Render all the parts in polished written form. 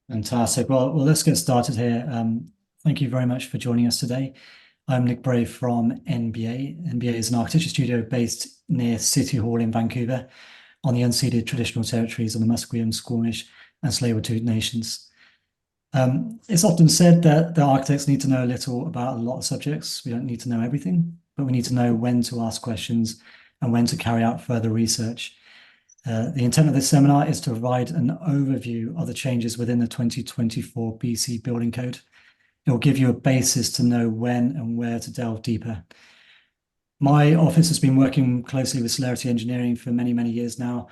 Fantastic. Well, let's get started here. Thank you very much for joining us today. I'm Nick Bray from NBA. NBA is an architecture studio based near City Hall in Vancouver on the unceded traditional territories of the Musqueam, Squamish, and Tsleil-Waututh nations. It's often said that the architects need to know a little about a lot of subjects. We don't need to know everything, but we need to know when to ask questions and when to carry out further research. The intent of this seminar is to provide an overview of the changes within the 2024 BC Building Code. It will give you a basis to know when and where to delve deeper. My office has been working closely with Celerity Engineering for many, many years now.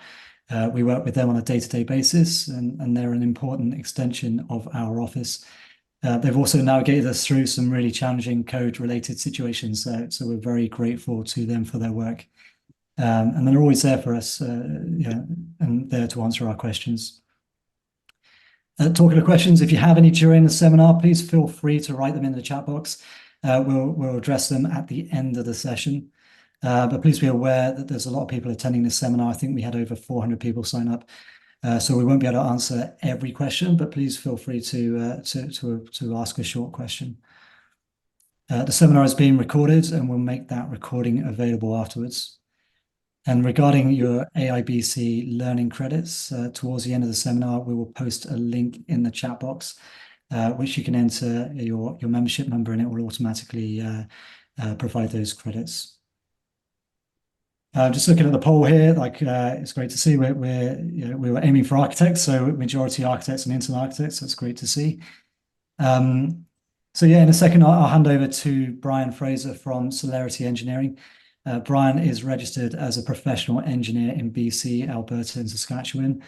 We work with them on a day-to-day basis, and they're an important extension of our office. They've also navigated us through some really challenging code-related situations, so we're very grateful to them for their work. And they're always there for us, and there to answer our questions. Talking of questions, if you have any during the seminar, please feel free to write them in the chat box. We'll address them at the end of the session. But please be aware that there's a lot of people attending this seminar. I think we had over 400 people sign up. So we won't be able to answer every question, but please feel free to ask a short question. The seminar is being recorded and we'll make that recording available afterwards. And regarding your AIBC learning credits, towards the end of the seminar, we will post a link in the chat box, which you can enter your membership number and it will automatically provide those credits. Just looking at the poll here, it's great to see we were aiming for architects, so majority architects and intern architects. That's great to see. So yeah, in a second, I'll hand over to Brian Fraser from Celerity Engineering. Brian is registered as a professional engineer in BC, Alberta, and Saskatchewan,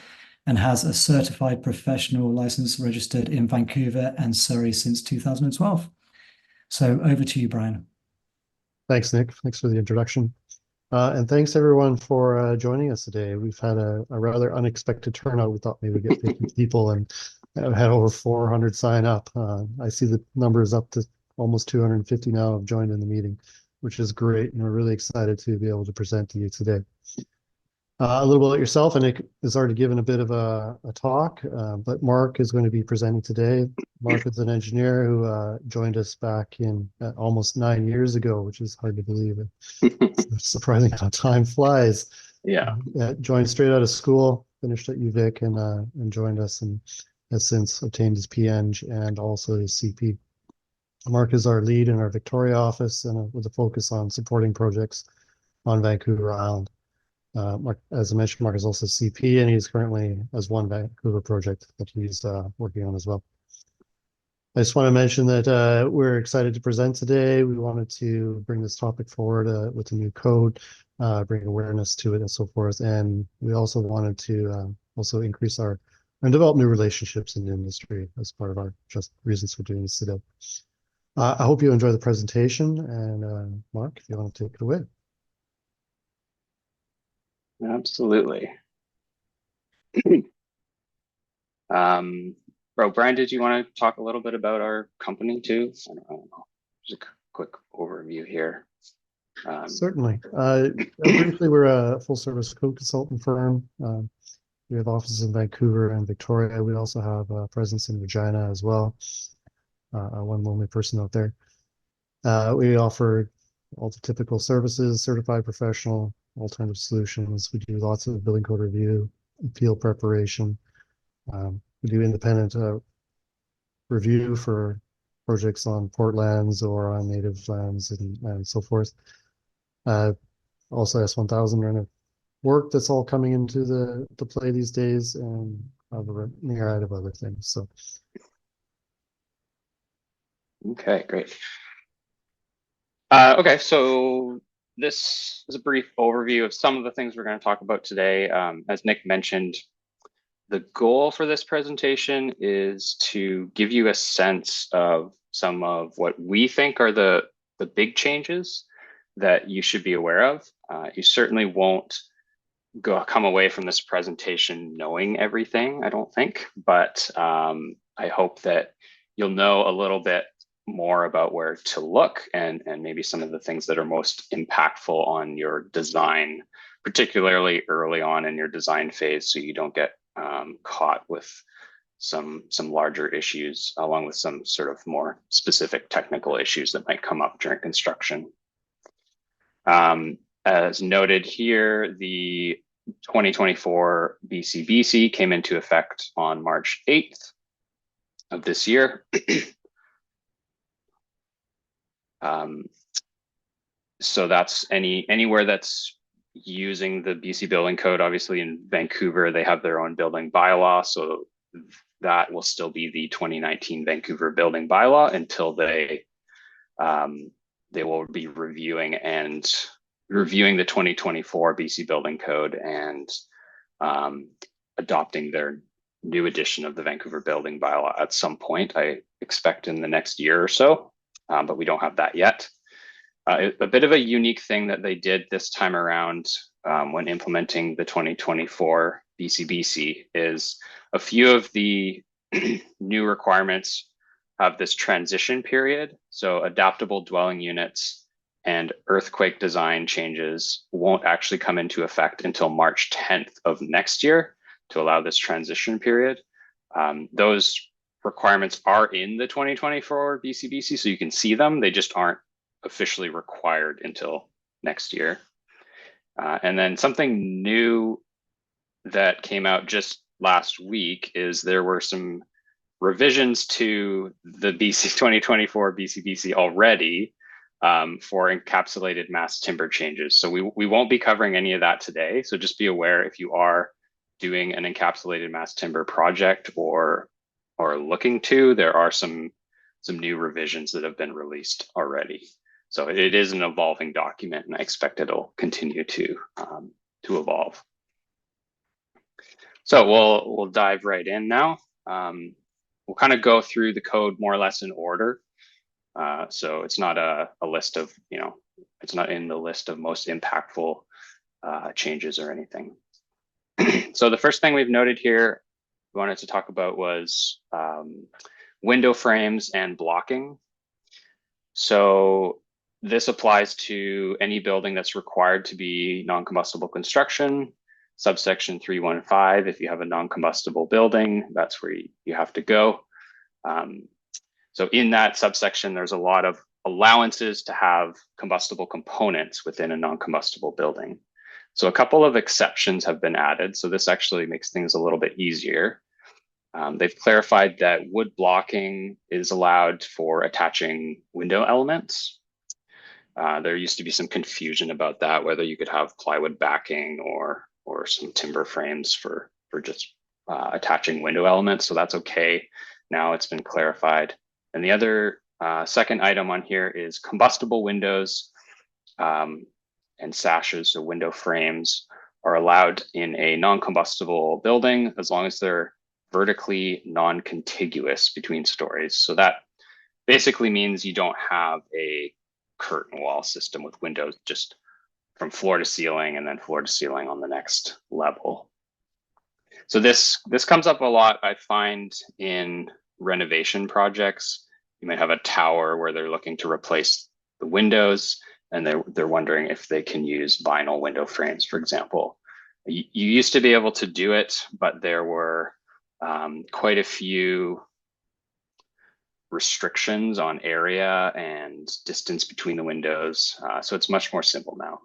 and has a certified professional license registered in Vancouver and Surrey since 2012. So over to you, Brian. Thanks, Nick. Thanks for the introduction. And thanks everyone for joining us today. We've had a rather unexpected turnout. We thought maybe we'd get 50 people and had over 400 sign up. I see the numbers up to almost 250 now have joined in the meeting, which is great. And we're really excited to be able to present to you today. A little bit about yourself, and Nick has already given a bit of a talk, but Mark is going to be presenting today. Mark is an engineer who joined us back in almost 9 years ago, which is hard to believe. It's surprising how time flies. Yeah. Joined straight out of school, finished at UVic, and joined us, and has since obtained his PEng and also his CP. Mark is our lead in our Victoria office, and with a focus on supporting projects on Vancouver Island. Mark, as I mentioned, Mark is also CP, and he's currently has one Vancouver project that he's working on as well. I just want to mention that we're excited to present today. We wanted to bring this topic forward with a new code, bring awareness to it and so forth. And we also wanted to also increase and develop new relationships in the industry as part of our just reasons for doing this today. I hope you enjoy the presentation. And Mark, if you want to take it away. Absolutely. Brian, did you want to talk a little bit about our company too? I don't know. Just a quick overview here. Certainly. Briefly, we're a full-service code consultant firm. We have offices in Vancouver and Victoria. We also have a presence in Regina as well. One lonely person out there. We offer all the typical services, certified professional, alternative solutions. We do lots of building code review, appeal preparation. We do independent review for projects on port lands or on native lands and so forth. Also S1000 run of work that's all coming into the play these days, and a myriad of other things. So. Okay, great. Okay, so this is a brief overview of some of the things we're going to talk about today. As Nick mentioned, the goal for this presentation is to give you a sense of some of what we think are the big changes that you should be aware of. You certainly won't come away from this presentation knowing everything, I don't think, but I hope that you'll know a little bit more about where to look and maybe some of the things that are most impactful on your design, particularly early on in your design phase, so you don't get caught with some larger issues, along with some sort of more specific technical issues that might come up during construction. As noted here, the 2024 BCBC came into effect on March 8th of this year. So that's anywhere that's using the BC Building Code. Obviously in Vancouver, they have their own building bylaw, so that will still be the 2019 Vancouver building bylaw until they will be reviewing the 2024 BC Building Code and adopting their new edition of the Vancouver building bylaw at some point. I expect in the next year or so, but we don't have that yet. A bit of a unique thing that they did this time around when implementing the 2024 BCBC is a few of the new requirements have this transition period. So adaptable dwelling units and earthquake design changes won't actually come into effect until March 10th of next year to allow this transition period. Those requirements are in the 2024 BCBC, so you can see them. They just aren't officially required until next year. And then something new that came out just last week is there were some revisions to the 2024 BCBC already for encapsulated mass timber changes. So we won't be covering any of that today. So just be aware if you are doing an encapsulated mass timber project or looking to, there are some new revisions that have been released already. So it is an evolving document, and I expect it'll continue to evolve. So we'll dive right in now. We'll kind of go through the code more or less in order. So it's not a list of, it's not in the list of most impactful changes or anything. So the first thing we've noted here we wanted to talk about was window frames and blocking. So this applies to any building that's required to be non-combustible construction. Subsection 315, if you have a non-combustible building, that's where you have to go. So in that subsection, there's a lot of allowances to have combustible components within a non-combustible building. So a couple of exceptions have been added. So this actually makes things a little bit easier. They've clarified that wood blocking is allowed for attaching window elements. There used to be some confusion about that, whether you could have plywood backing or some timber frames for just attaching window elements. So that's okay. Now it's been clarified. And the other second item on here is combustible windows and sashes, so window frames, are allowed in a non-combustible building as long as they're vertically non-contiguous between stories. So that basically means you don't have a curtain wall system with windows just from floor to ceiling and then floor to ceiling on the next level. So this comes up a lot, I find, in renovation projects. You might have a tower where they're looking to replace the windows and they're wondering if they can use vinyl window frames, for example. You used to be able to do it, but there were quite a few restrictions on area and distance between the windows. So it's much more simple now.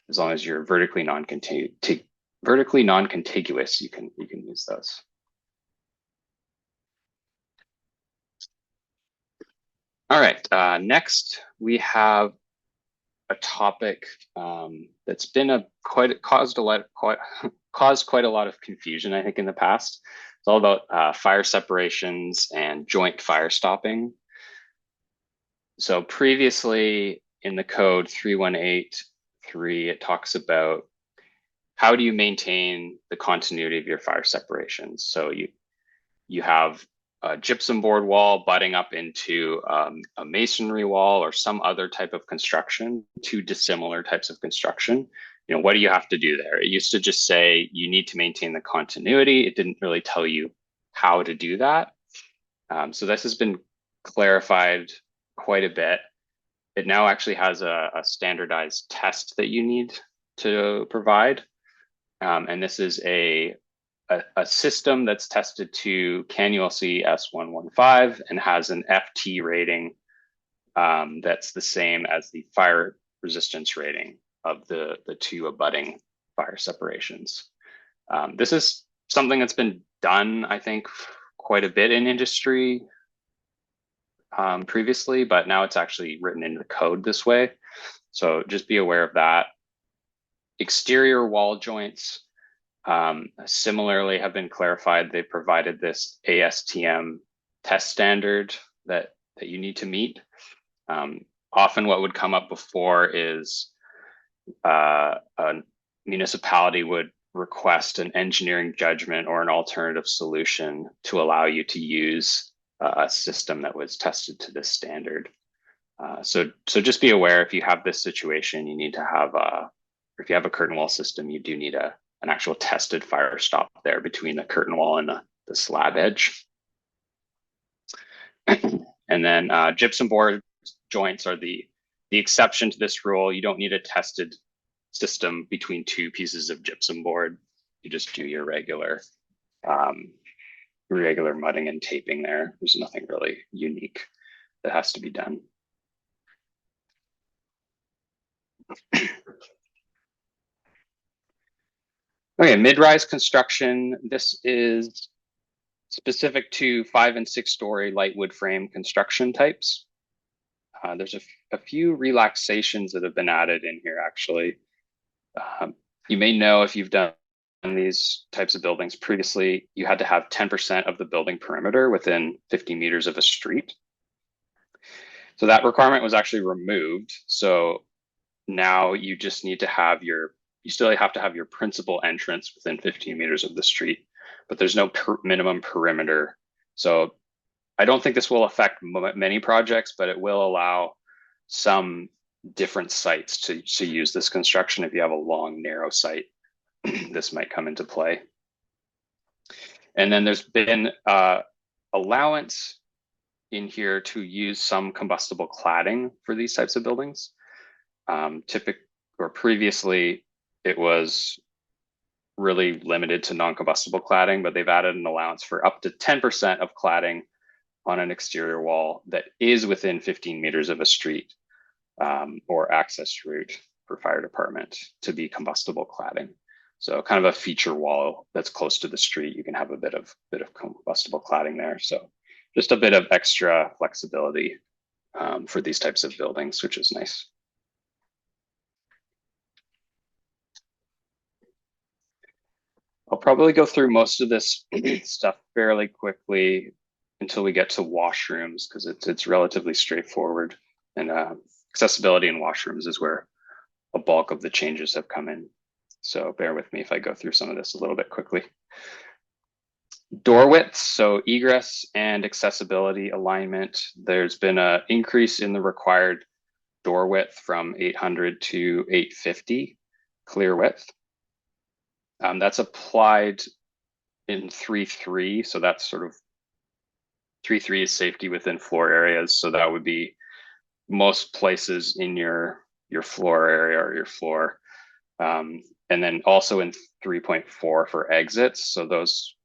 As long as you're vertically non-contiguous, you can use those. All right, next we have a topic that's been caused quite a lot of confusion, I think, in the past. It's all about fire separations and joint fire stopping. So previously in the code 3183, it talks about how do you maintain the continuity of your fire separations. So you have a gypsum board wall butting up into a masonry wall or some other type of construction, two dissimilar types of construction. What do you have to do there? It used to just say you need to maintain the continuity. It didn't really tell you how to do that. So this has been clarified quite a bit. It now actually has a standardized test that you need to provide. And this is a a system that's tested to CAN ULC S115 and has an FT rating that's the same as the fire resistance rating of the two abutting fire separations. This is something that's been done, I think, quite a bit in industry previously, but now it's actually written into the code this way. So just be aware of that. Exterior wall joints similarly have been clarified. They provided this ASTM test standard that you need to meet. Often what would come up before is a municipality would request an engineering judgment or an alternative solution to allow you to use a system that was tested to this standard. So just be aware, if you have this situation, you need to have if you have a curtain wall system, you do need an actual tested fire stop there between the curtain wall and the slab edge. And then gypsum board joints are the exception to this rule. You don't need a tested system between two pieces of gypsum board. You just do your regular mudding and taping there. There's nothing really unique that has to be done. Okay, mid-rise construction. This is specific to 5 and 6 story light wood frame construction types. There's a few relaxations that have been added in here, actually. You may know, if you've done these types of buildings previously, you had to have 10% of the building perimeter within 50 meters of a street. So that requirement was actually removed. So now you just need to have you still have to have your principal entrance within 15 meters of the street, but there's no minimum perimeter. So I don't think this will affect many projects, but it will allow some different sites to use this construction. If you have a long, narrow site, this might come into play. And then there's been allowance in here to use some combustible cladding for these types of buildings. Previously, it was really limited to non-combustible cladding, but they've added an allowance for up to 10% of cladding on an exterior wall that is within 15 meters of a street or access route for fire department to be combustible cladding. So kind of a feature wall that's close to the street, you can have a bit of combustible cladding there. So just a bit of extra flexibility for these types of buildings, which is nice. I'll probably go through most of this stuff fairly quickly until we get to washrooms, because it's relatively straightforward. And accessibility in washrooms is where a bulk of the changes have come in. So bear with me if I go through some of this a little bit quickly. Door widths, so egress and accessibility alignment. There's been an increase in the required door width from 800 to 850 clear width. That's applied in 3.3, so that's sort of 3.3 is safety within floor areas. So that would be most places in your floor area or your floor. And then also in 3.4 for exits. So those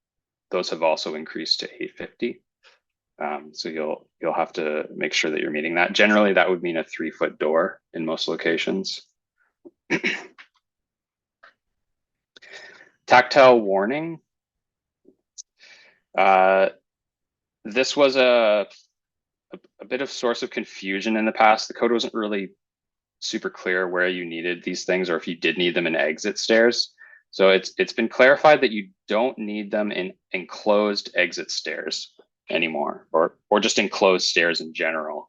have also increased to 850. So you'll have to make sure that you're meeting that. Generally, that would mean a 3-foot door in most locations. Tactile warning. This was a bit of source of confusion in the past. The code wasn't really super clear where you needed these things, or if you did need them in exit stairs. So it's been clarified that you don't need them in enclosed exit stairs anymore, or just enclosed stairs in general.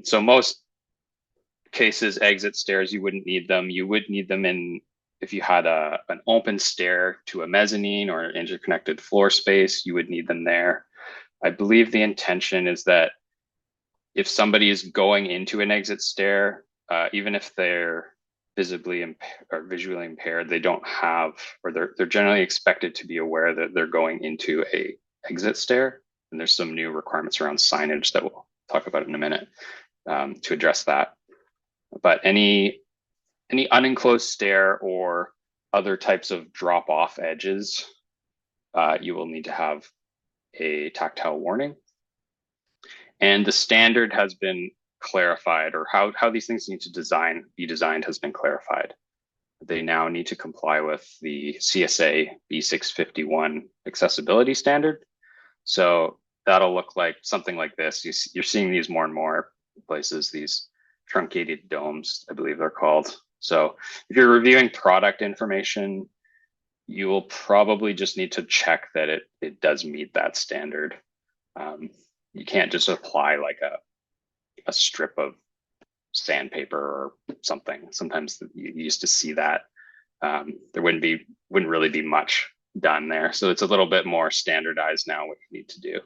So most cases, exit stairs, you wouldn't need them. You would need them in if you had an open stair to a mezzanine or an interconnected floor space, you would need them there. I believe the intention is that if somebody is going into an exit stair, even if they're visibly or visually impaired, they don't have, or they're generally expected to be aware that they're going into a exit stair. And there's some new requirements around signage that we'll talk about in a minute to address that. But any unenclosed stair or other types of drop-off edges you will need to have a tactile warning. And the standard has been clarified, or how these things need to be designed has been clarified. They now need to comply with the CSA B651 accessibility standard. So that'll look like something like this. You're seeing these more and more places, these truncated domes, I believe they're called. So if you're reviewing product information, you will probably just need to check that it does meet that standard. You can't just apply like a strip of sandpaper or something. Sometimes you used to see that. There wouldn't really be much done there. So it's a little bit more standardized now what you need to do.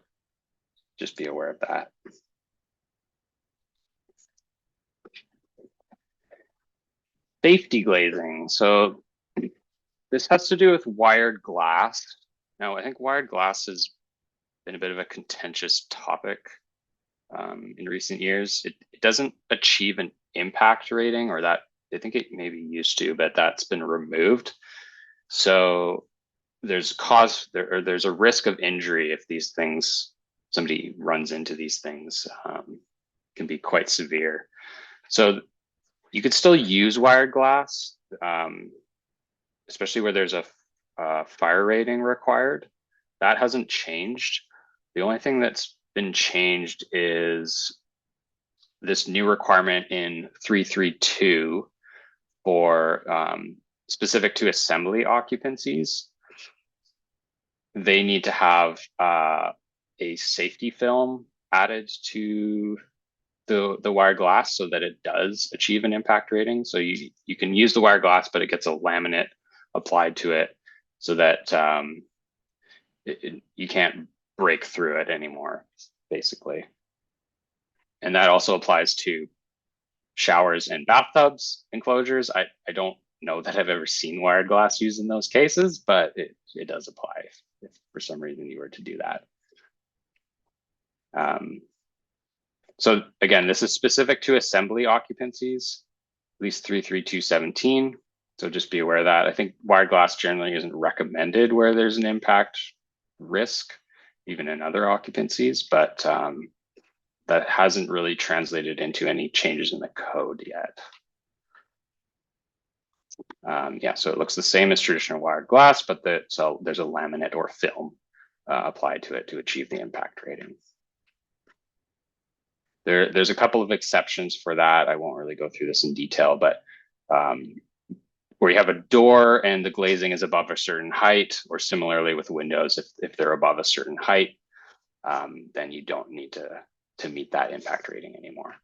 Just be aware of that. Safety glazing. So this has to do with wired glass. Now, I think wired glass has been a bit of a contentious topic in recent years. It doesn't achieve an impact rating, or that I think it maybe used to, but that's been removed. So there's a risk of injury if somebody runs into these things, can be quite severe. So you could still use wired glass, especially where there's a fire rating required. That hasn't changed. The only thing that's been changed is this new requirement in 332 for specific to assembly occupancies. They need to have a safety film added to the wire glass so that it does achieve an impact rating. So you can use the wire glass, but it gets a laminate applied to it so that you can't break through it anymore, basically. And that also applies to showers and bathtubs enclosures. I don't know that I've ever seen wired glass used in those cases, but it does apply if for some reason you were to do that. So again, this is specific to assembly occupancies, at least 33217. So just be aware of that. I think wired glass generally isn't recommended where there's an impact risk, even in other occupancies, but that hasn't really translated into any changes in the code yet. Yeah, so it looks the same as traditional wired glass, but so there's a laminate or film applied to it to achieve the impact rating. There's a couple of exceptions for that. I won't really go through this in detail, but where you have a door and the glazing is above a certain height, or similarly with windows, if they're above a certain height, then you don't need to meet that impact rating anymore.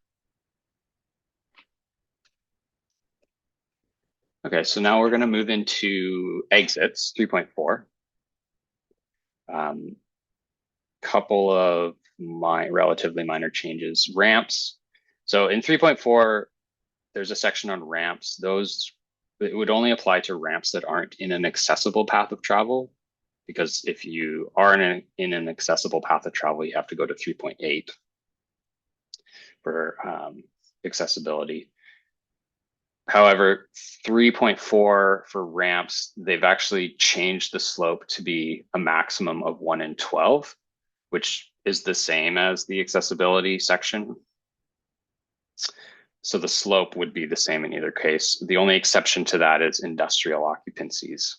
Okay, so now we're going to move into exits 3.4. Couple of relatively minor changes. Ramps. So in 3.4, there's a section on ramps. It would only apply to ramps that aren't in an accessible path of travel, because if you are in an accessible path of travel, you have to go to 3.8 for accessibility. However, 3.4 for ramps, they've actually changed the slope to be a maximum of 1 in 12, which is the same as the accessibility section. So the slope would be the same in either case. The only exception to that is industrial occupancies.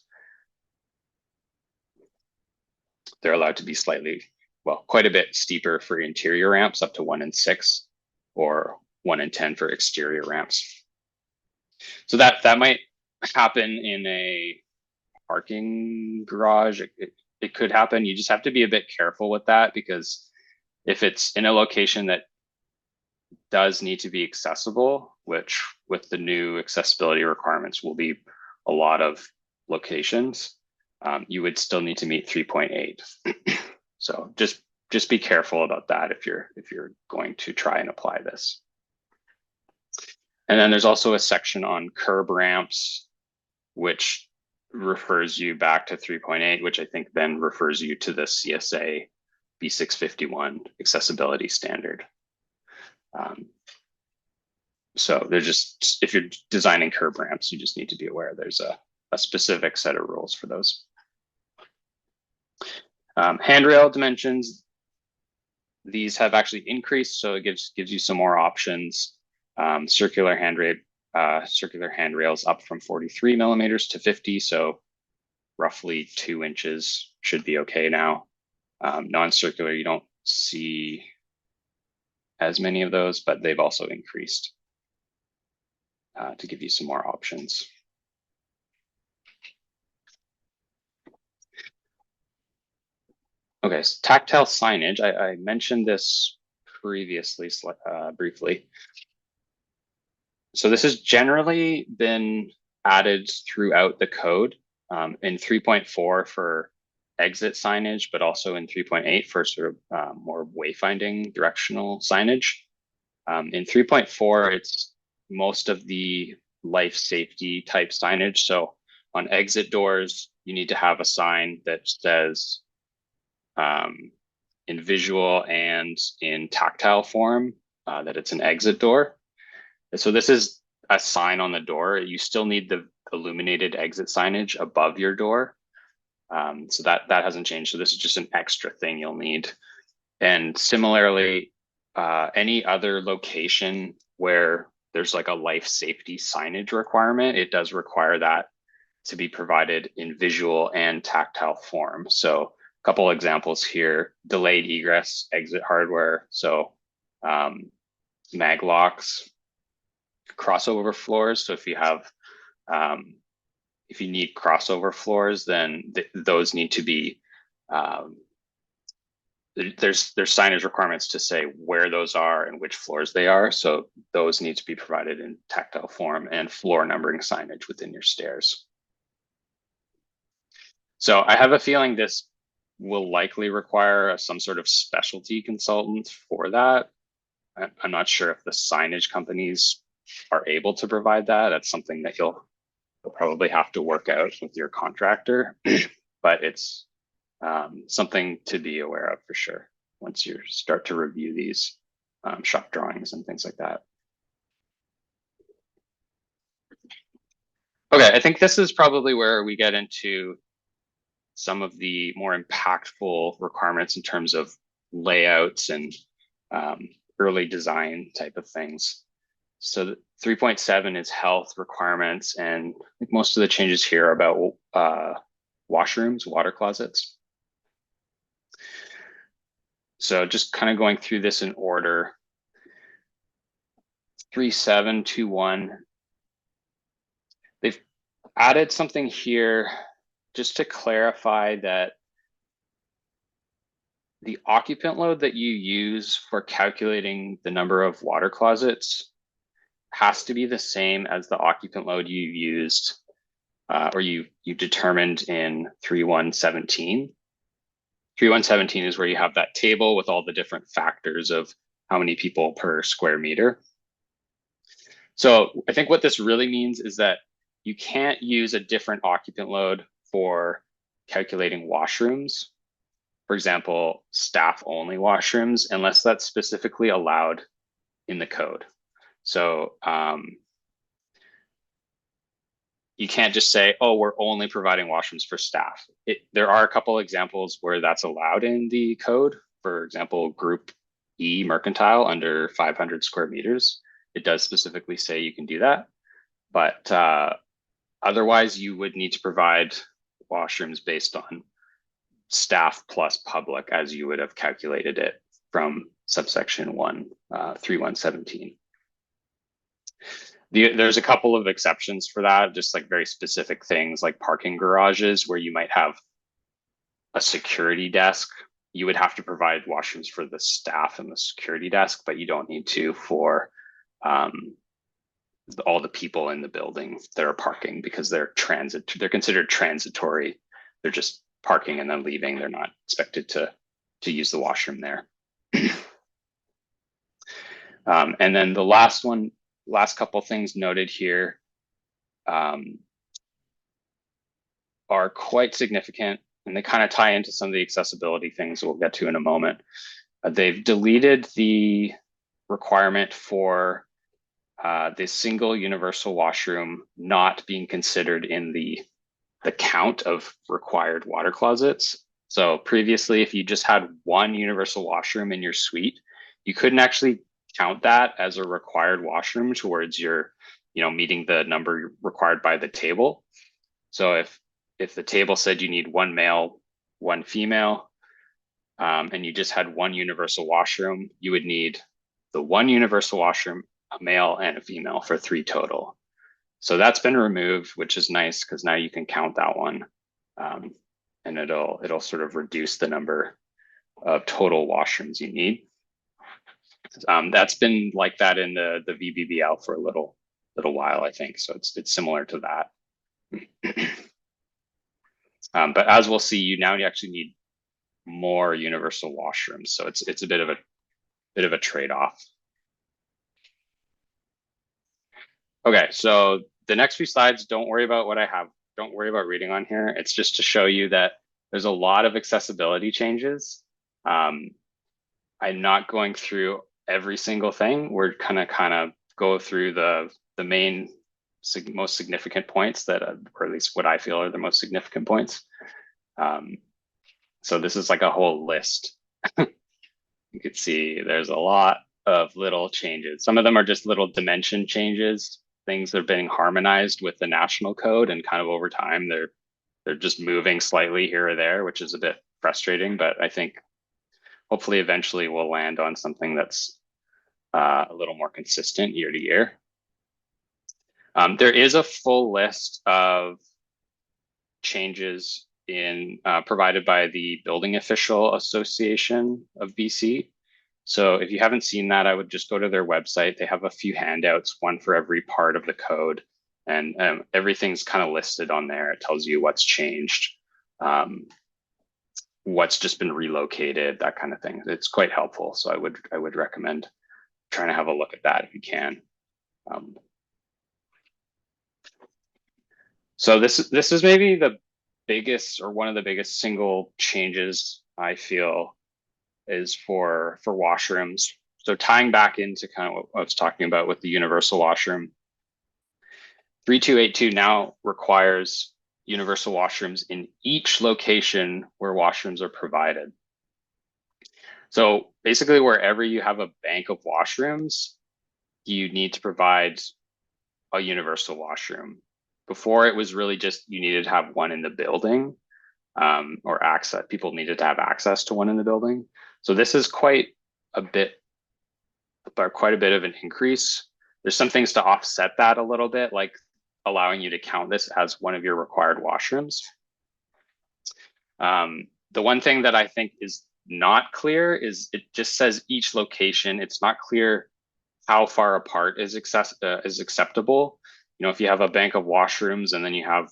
They're allowed to be quite a bit steeper for interior ramps, up to 1 in 6, or 1 in 10 for exterior ramps. So that might happen in a parking garage. It could happen. You just have to be a bit careful with that, because if it's in a location that does need to be accessible, which with the new accessibility requirements will be a lot of locations, you would still need to meet 3.8. So just be careful about that if you're going to try and apply this. And then there's also a section on curb ramps, which refers you back to 3.8, which I think then refers you to the CSA B651 accessibility standard. So if you're designing curb ramps, you just need to be aware there's a specific set of rules for those. Handrail dimensions, these have actually increased, so it gives you some more options. Circular handrails up from 43 millimeters to 50, so roughly 2 inches should be okay now. Non-circular, you don't see as many of those, but they've also increased to give you some more options. Okay, so tactile signage. I mentioned this previously, briefly. So this has generally been added throughout the code in 3.4 for exit signage, but also in 3.8 for sort of more wayfinding directional signage. In 3.4, it's most of the life safety type signage. So on exit doors, you need to have a sign that says in visual and in tactile form that it's an exit door. So this is a sign on the door. You still need the illuminated exit signage above your door. So that hasn't changed. So this is just an extra thing you'll need. And similarly, any other location where there's like a life safety signage requirement, it does require that to be provided in visual and tactile form. So a couple examples here: delayed egress exit hardware. So mag locks, crossover floors. So if you have, if you need crossover floors, then those need to be, there's signage requirements to say where those are and which floors they are. So those need to be provided in tactile form, and floor numbering signage within your stairs. So I have a feeling this will likely require some sort of specialty consultant for that. I'm not sure if the signage companies are able to provide that. That's something that you'll probably have to work out with your contractor, but it's something to be aware of for sure once you start to review these shop drawings and things like that. Okay, I think this is probably where we get into some of the more impactful requirements in terms of layouts and early design type of things. So 3.7 is health requirements, and I think most of the changes here are about washrooms, water closets. So just kind of going through this in order. 3.7.2.1, they've added something here just to clarify that the occupant load that you use for calculating the number of water closets has to be the same as the occupant load you used or you determined in 3.1.17. 3.1.17 is where you have that table with all the different factors of how many people per square meter. So I think what this really means is that you can't use a different occupant load for calculating washrooms. For example, staff only washrooms, unless that's specifically allowed in the code. So you can't just say, oh, we're only providing washrooms for staff. There are a couple examples where that's allowed in the code. For example, group E mercantile under 500 square meters. It does specifically say you can do that. But otherwise, you would need to provide washrooms based on staff plus public as you would have calculated it from subsection 1, 3.1.17. There's a couple of exceptions for that, just like very specific things like parking garages where you might have a security desk. You would have to provide washrooms for the staff and the security desk, but you don't need to for all the people in the building that are parking because they're considered transitory. They're just parking and then leaving. They're not expected to use the washroom there. And then the last couple things noted here are quite significant, and they kind of tie into some of the accessibility things we'll get to in a moment. They've deleted the requirement for the single universal washroom not being considered in the count of required water closets. So previously, if you just had one universal washroom in your suite, you couldn't actually count that as a required washroom towards your, meeting the number required by the table. So if the table said you need one male, one female, and you just had one universal washroom, you would need the one universal washroom, a male and a female for 3 total. So that's been removed, which is nice because now you can count that one. And it'll sort of reduce the number of total washrooms you need. That's been like that in the VBBL for a little while, I think. So it's similar to that. But as we'll see, you actually need more universal washrooms. So it's a bit of a trade-off. Okay, so the next few slides, don't worry about what I have. Don't worry about reading on here. It's just to show you that there's a lot of accessibility changes. I'm not going through every single thing. We're kind of go through the main most significant points that, or at least what I feel are the most significant points. So this is like a whole list. You could see there's a lot of little changes. Some of them are just little dimension changes. Things that are being harmonized with the national code, and kind of over time they're just moving slightly here or there, which is a bit frustrating. But I think hopefully eventually we'll land on something that's a little more consistent year to year. There is a full list of changes provided by the Building Official Association of BC. So if you haven't seen that, I would just go to their website. They have a few handouts, one for every part of the code, and everything's kind of listed on there. It tells you what's changed, what's just been relocated, that kind of thing. It's quite helpful. So I would recommend trying to have a look at that if you can. So this is maybe the biggest, or one of the biggest single changes I feel is for washrooms. So tying back into kind of what I was talking about with the universal washroom, 3282 now requires universal washrooms in each location where washrooms are provided. So basically, wherever you have a bank of washrooms, you need to provide a universal washroom. Before, it was really just you needed to have one in the building, or access. People needed to have access to one in the building. So this is quite a bit of an increase. There's some things to offset that a little bit, like allowing you to count this as one of your required washrooms. The one thing that I think is not clear is it just says each location. It's not clear how far apart is acceptable. If you have a bank of washrooms and then you have,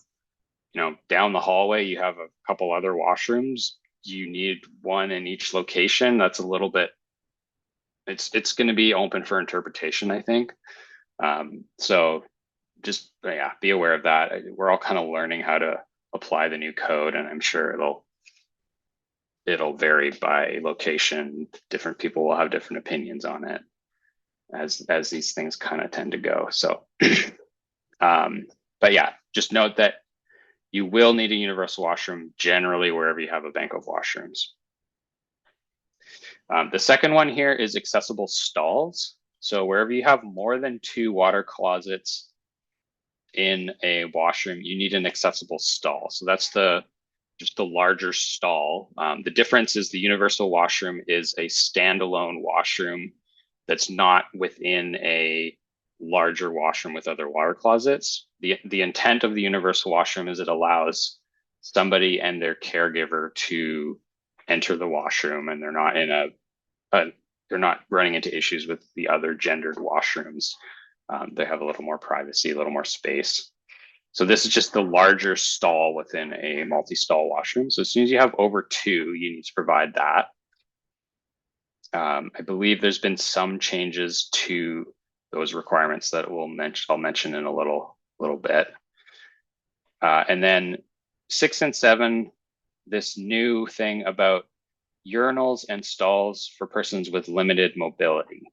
down the hallway, you have a couple other washrooms, you need one in each location. That's a little bit, it's going to be open for interpretation, I think. So just, be aware of that. We're all kind of learning how to apply the new code, and I'm sure it'll vary by location. Different people will have different opinions on it, as these things kind of tend to go. So, but yeah, just note that you will need a universal washroom generally wherever you have a bank of washrooms. The second one here is accessible stalls. So wherever you have more than 2 water closets in a washroom, you need an accessible stall. So that's just the larger stall. The difference is the universal washroom is a standalone washroom that's not within a larger washroom with other water closets. The intent of the universal washroom is it allows somebody and their caregiver to enter the washroom, and they're not in they're not running into issues with the other gendered washrooms. They have a little more privacy, a little more space. So this is just the larger stall within a multi-stall washroom. So as soon as you have over 2, you need to provide that. I believe there's been some changes to those requirements that I'll mention in a little bit. And then 6 and 7, this new thing about urinals and stalls for persons with limited mobility.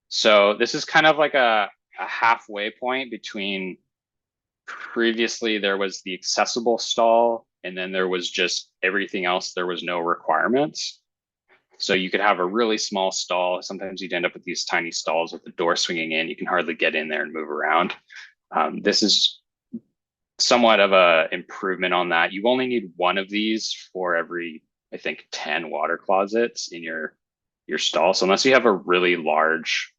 So this is kind of like a halfway point between previously there was the accessible stall and then there was just everything else. There was no requirements. So you could have a really small stall. Sometimes you'd end up with these tiny stalls with the door swinging in. You can hardly get in there and move around. This is somewhat of a improvement on that. You only need one of these for every, I think, 10 water closets in your stall. So unless you have a really large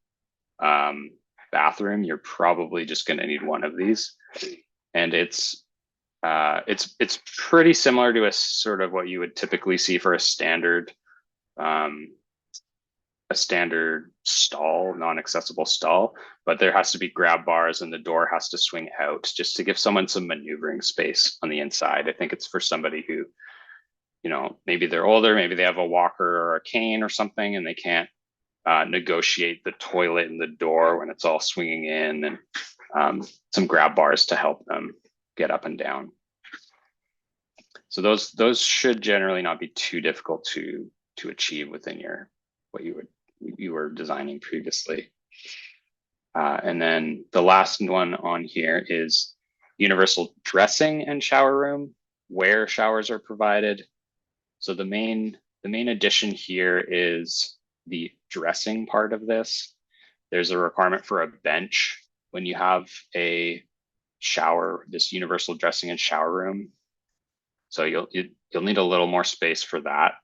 bathroom, you're probably just going to need one of these. And it's pretty similar to a sort of what you would typically see for a standard stall, non-accessible stall, but there has to be grab bars and the door has to swing out just to give someone some maneuvering space on the inside. I think it's for somebody who, you know, maybe they're older, maybe they have a walker or a cane or something, and they can't negotiate the toilet and the door when it's all swinging in, and some grab bars to help them get up and down. So those should generally not be too difficult to achieve within what you were designing previously. And then the last one on here is universal dressing and shower room, where showers are provided. So the main addition here is the dressing part of this. There's a requirement for a bench when you have a shower, this universal dressing and shower room. So you'll need a little more space for that.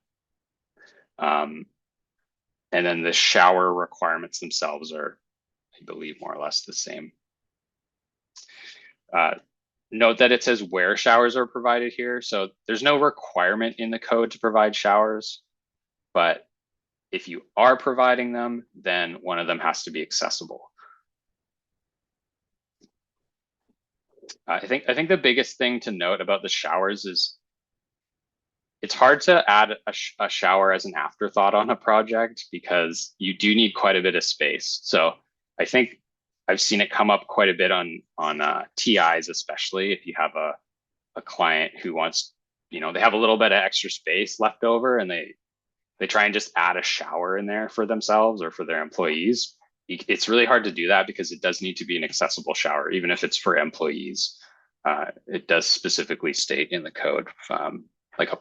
And then the shower requirements themselves are, I believe, more or less the same. Note that it says where showers are provided here. So there's no requirement in the code to provide showers, but if you are providing them, then one of them has to be accessible. I think the biggest thing to note about the showers is it's hard to add a shower as an afterthought on a project because you do need quite a bit of space. So I think I've seen it come up quite a bit on TIs, especially if you have a client who wants, you know, they have a little bit of extra space left over and they try and just add a shower in there for themselves or for their employees. It's really hard to do that because it does need to be an accessible shower, even if it's for employees. It does specifically state in the code, like a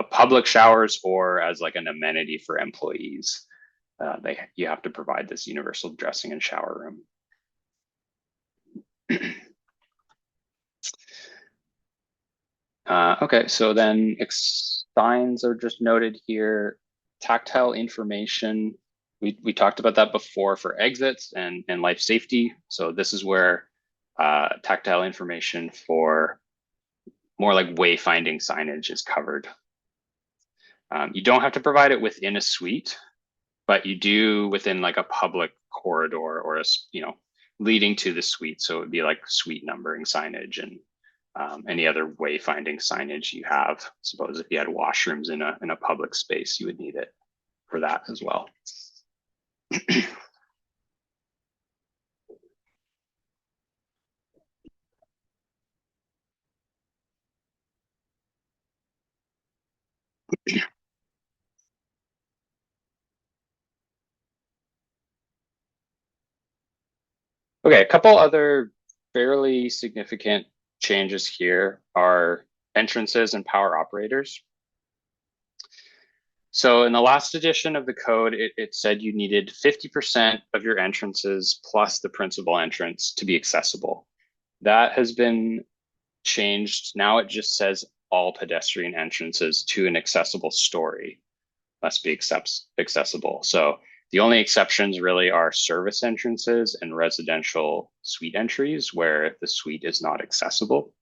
public showers or as like an amenity for employees. You have to provide this universal dressing and shower room. Okay, so then signs are just noted here. Tactile information, we talked about that before for exits and life safety. So this is where tactile information for more like wayfinding signage is covered. You don't have to provide it within a suite, but you do within like a public corridor or a, you know, leading to the suite. So it would be like suite numbering signage and any other wayfinding signage you have. Suppose if you had washrooms in a public space, you would need it for that as well. Okay, a couple other fairly significant changes here are entrances and power operators. So in the last edition of the code, it said you needed 50% of your entrances plus the principal entrance to be accessible. That has been changed. Now it just says all pedestrian entrances to an accessible story must be accessible. So the only exceptions really are service entrances and residential suite entries where the suite is not accessible.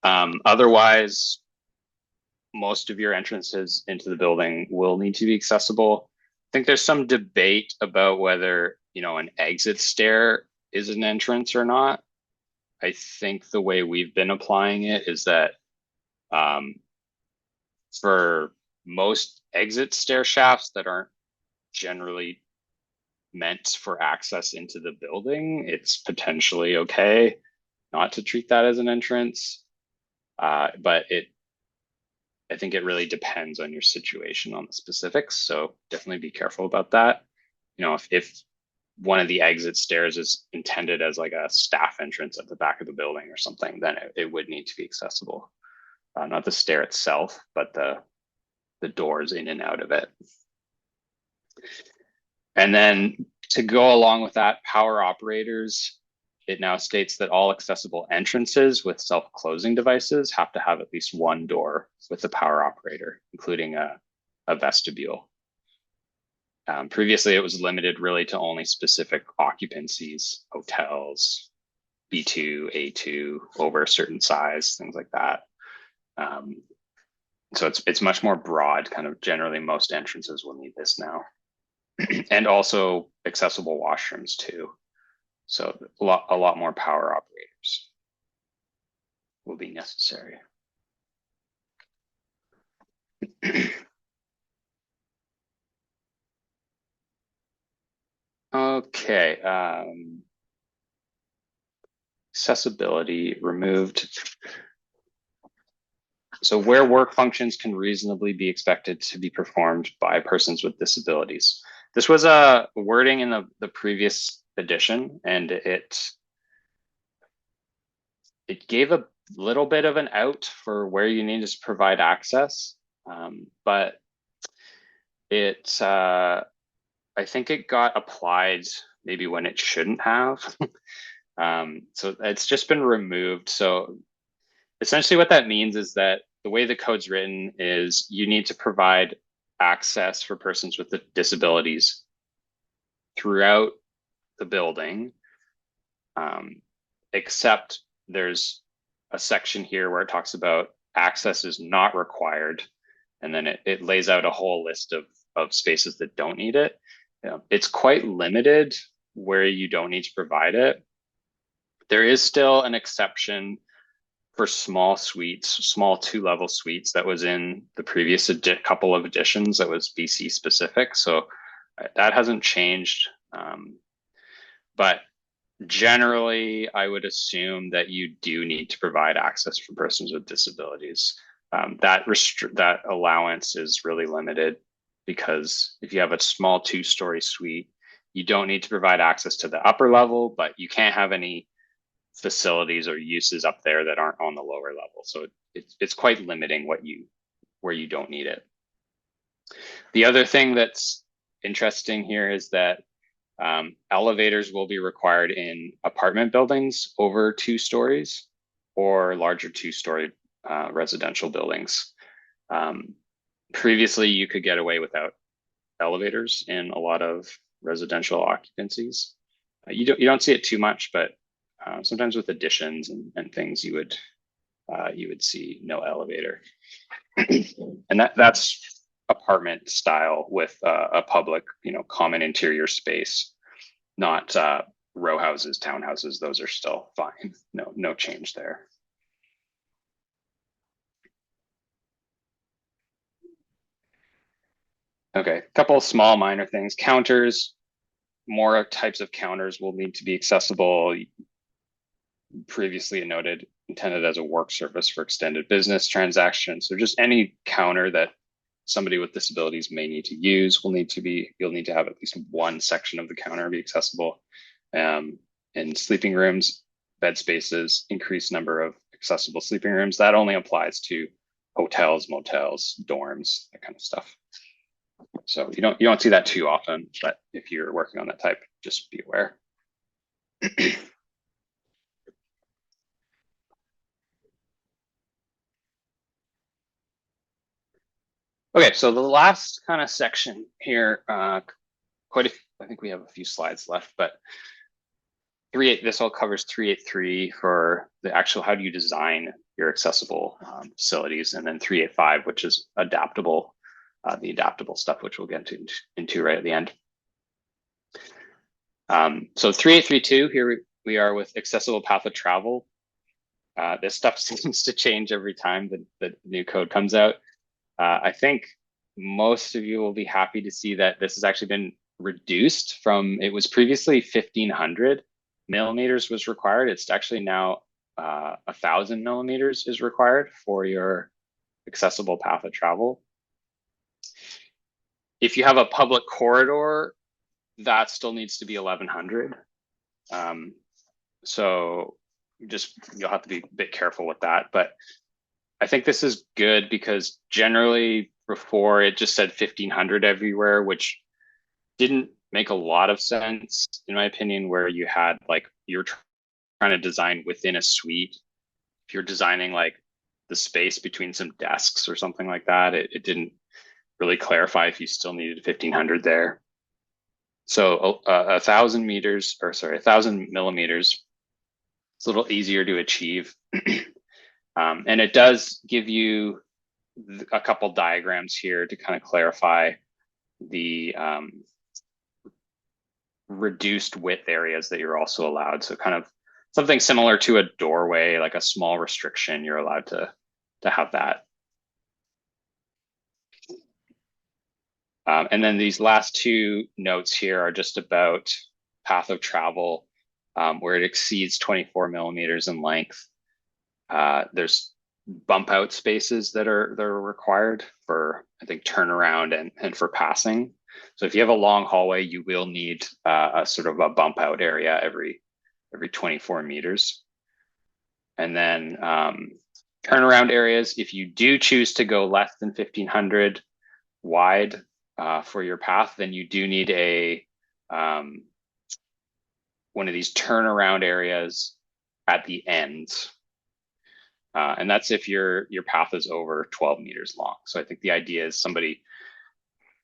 Otherwise, most of your entrances into the building will need to be accessible. I think there's some debate about whether, you know, an exit stair is an entrance or not. I think the way we've been applying it is that for most exit stair shafts that aren't generally meant for access into the building, it's potentially okay not to treat that as an entrance. But I think it really depends on your situation on the specifics. So definitely be careful about that. You know, if one of the exit stairs is intended as like a staff entrance at the back of the building or something, then it would need to be accessible. Not the stair itself, but the doors in and out of it. And then to go along with that, power operators, it now states that all accessible entrances with self-closing devices have to have at least one door with a power operator, including a vestibule. Previously, it was limited really to only specific occupancies, hotels, B2, A2, over a certain size, things like that. So it's much more broad, kind of generally most entrances will need this now. And also accessible washrooms too. So a lot more power operators will be necessary. Okay. Accessibility removed. So where work functions can reasonably be expected to be performed by persons with disabilities. This was a wording in the previous edition, and it gave a little bit of an out for where you need to provide access, but I think it got applied maybe when it shouldn't have. So it's just been removed. So essentially what that means is that the way the code's written is you need to provide access for persons with disabilities throughout the building, except there's a section here where it talks about access is not required. And then it lays out a whole list of spaces that don't need it. It's quite limited where you don't need to provide it. There is still an exception for small suites, small 2-level suites that was in the previous couple of editions that was BC specific. So that hasn't changed. But generally, I would assume that you do need to provide access for persons with disabilities. That allowance is really limited because if you have a small 2-story suite, you don't need to provide access to the upper level, but you can't have any facilities or uses up there that aren't on the lower level. So it's quite limiting where you don't need it. The other thing that's interesting here is that elevators will be required in apartment buildings over 2 stories or larger 2-story residential buildings. Previously, you could get away without elevators in a lot of residential occupancies. You don't see it too much, but sometimes with additions and things, you would see no elevator, and that's apartment style with a public, common interior space, not row houses, townhouses. Those are still fine. No change there. Okay, a couple of small minor things. Counters, more types of counters will need to be accessible. Previously noted, intended as a work surface for extended business transactions. So just any counter that somebody with disabilities may need to use you'll need to have at least one section of the counter be accessible. In sleeping rooms, bed spaces, increased number of accessible sleeping rooms. That only applies to hotels, motels, dorms, that kind of stuff. So you don't see that too often, but if you're working on that type, just be aware. Okay, so the last kind of section here, I think we have a few slides left, but this all covers 383 for the actual how do you design your accessible facilities, and then 385, which is adaptable, the adaptable stuff, which we'll get into right at the end. So 3832, here we are with accessible path of travel. This stuff seems to change every time the new code comes out. I think most of you will be happy to see that this has actually been reduced from, it was previously 1500 millimeters was required. It's actually now 1000 millimeters is required for your accessible path of travel. If you have a public corridor, that still needs to be 1100. So you'll have to be a bit careful with that. But I think this is good because generally before it just said 1500 everywhere, which didn't make a lot of sense in my opinion, where you had like, you're trying to design within a suite. If you're designing like the space between some desks or something like that, it didn't really clarify if you still needed 1500 there. So 1,000 meters, or sorry, 1,000 millimeters, it's a little easier to achieve. And it does give you a couple diagrams here to kind of clarify the reduced width areas that you're also allowed. So kind of something similar to a doorway, like a small restriction, you're allowed to have that. And then these last two notes here are just about path of travel, where it exceeds 24 millimeters in length. There's bump out spaces that are required for, I think, turnaround and for passing. So if you have a long hallway, you will need a sort of a bump out area every 24 meters. And then turnaround areas, if you do choose to go less than 1,500 wide for your path, then you do need a one of these turnaround areas at the ends. And that's if your path is over 12 meters long. So I think the idea is somebody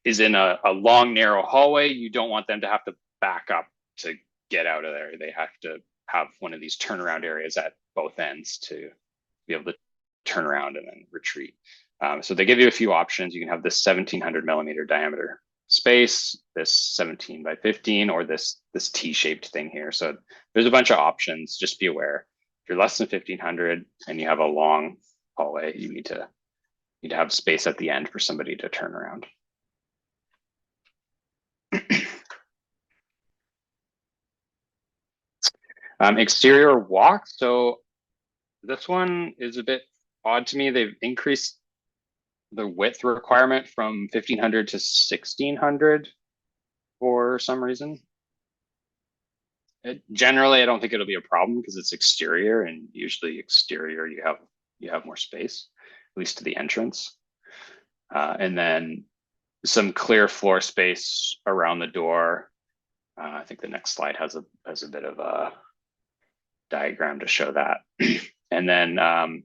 is in a long, narrow hallway. You don't want them to have to back up to get out of there. They have to have one of these turnaround areas at both ends to be able to turn around and then retreat. So they give you a few options. You can have this 1,700 millimeter diameter space, this 17 by 15, or this T-shaped thing here. So there's a bunch of options. Just be aware. If you're less than 1,500 and you have a long hallway, you need to have space at the end for somebody to turn around. Exterior walk. So this one is a bit odd to me. They've increased the width requirement from 1,500 to 1,600 for some reason. Generally, I don't think it'll be a problem because it's exterior, and usually exterior you have more space, at least to the entrance. And then some clear floor space around the door. I think the next slide has a bit of a diagram to show that. And then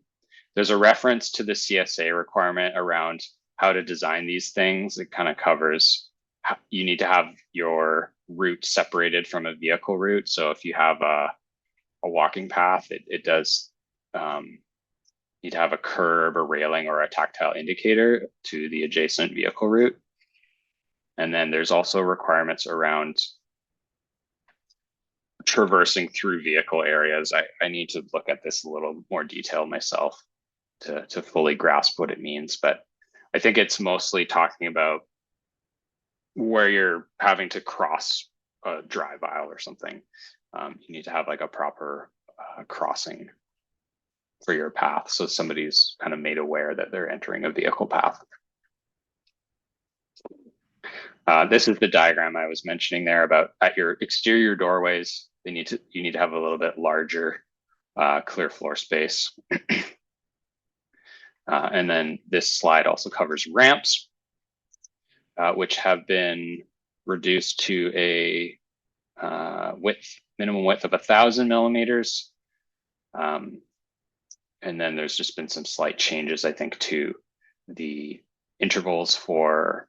there's a reference to the CSA requirement around how to design these things. It kind of covers how you need to have your route separated from a vehicle route. So if you have a walking path, it does need to have a curb, a railing, or a tactile indicator to the adjacent vehicle route. And then there's also requirements around traversing through vehicle areas. I need to look at this a little more detail myself to fully grasp what it means, but I think it's mostly talking about where you're having to cross a drive aisle or something. You need to have like a proper crossing for your path, so somebody's kind of made aware that they're entering a vehicle path. This is the diagram I was mentioning there about at your exterior doorways. You need to have a little bit larger clear floor space. And then this slide also covers ramps, which have been reduced to a minimum width of 1,000 millimeters. And then there's just been some slight changes, I think, to the intervals for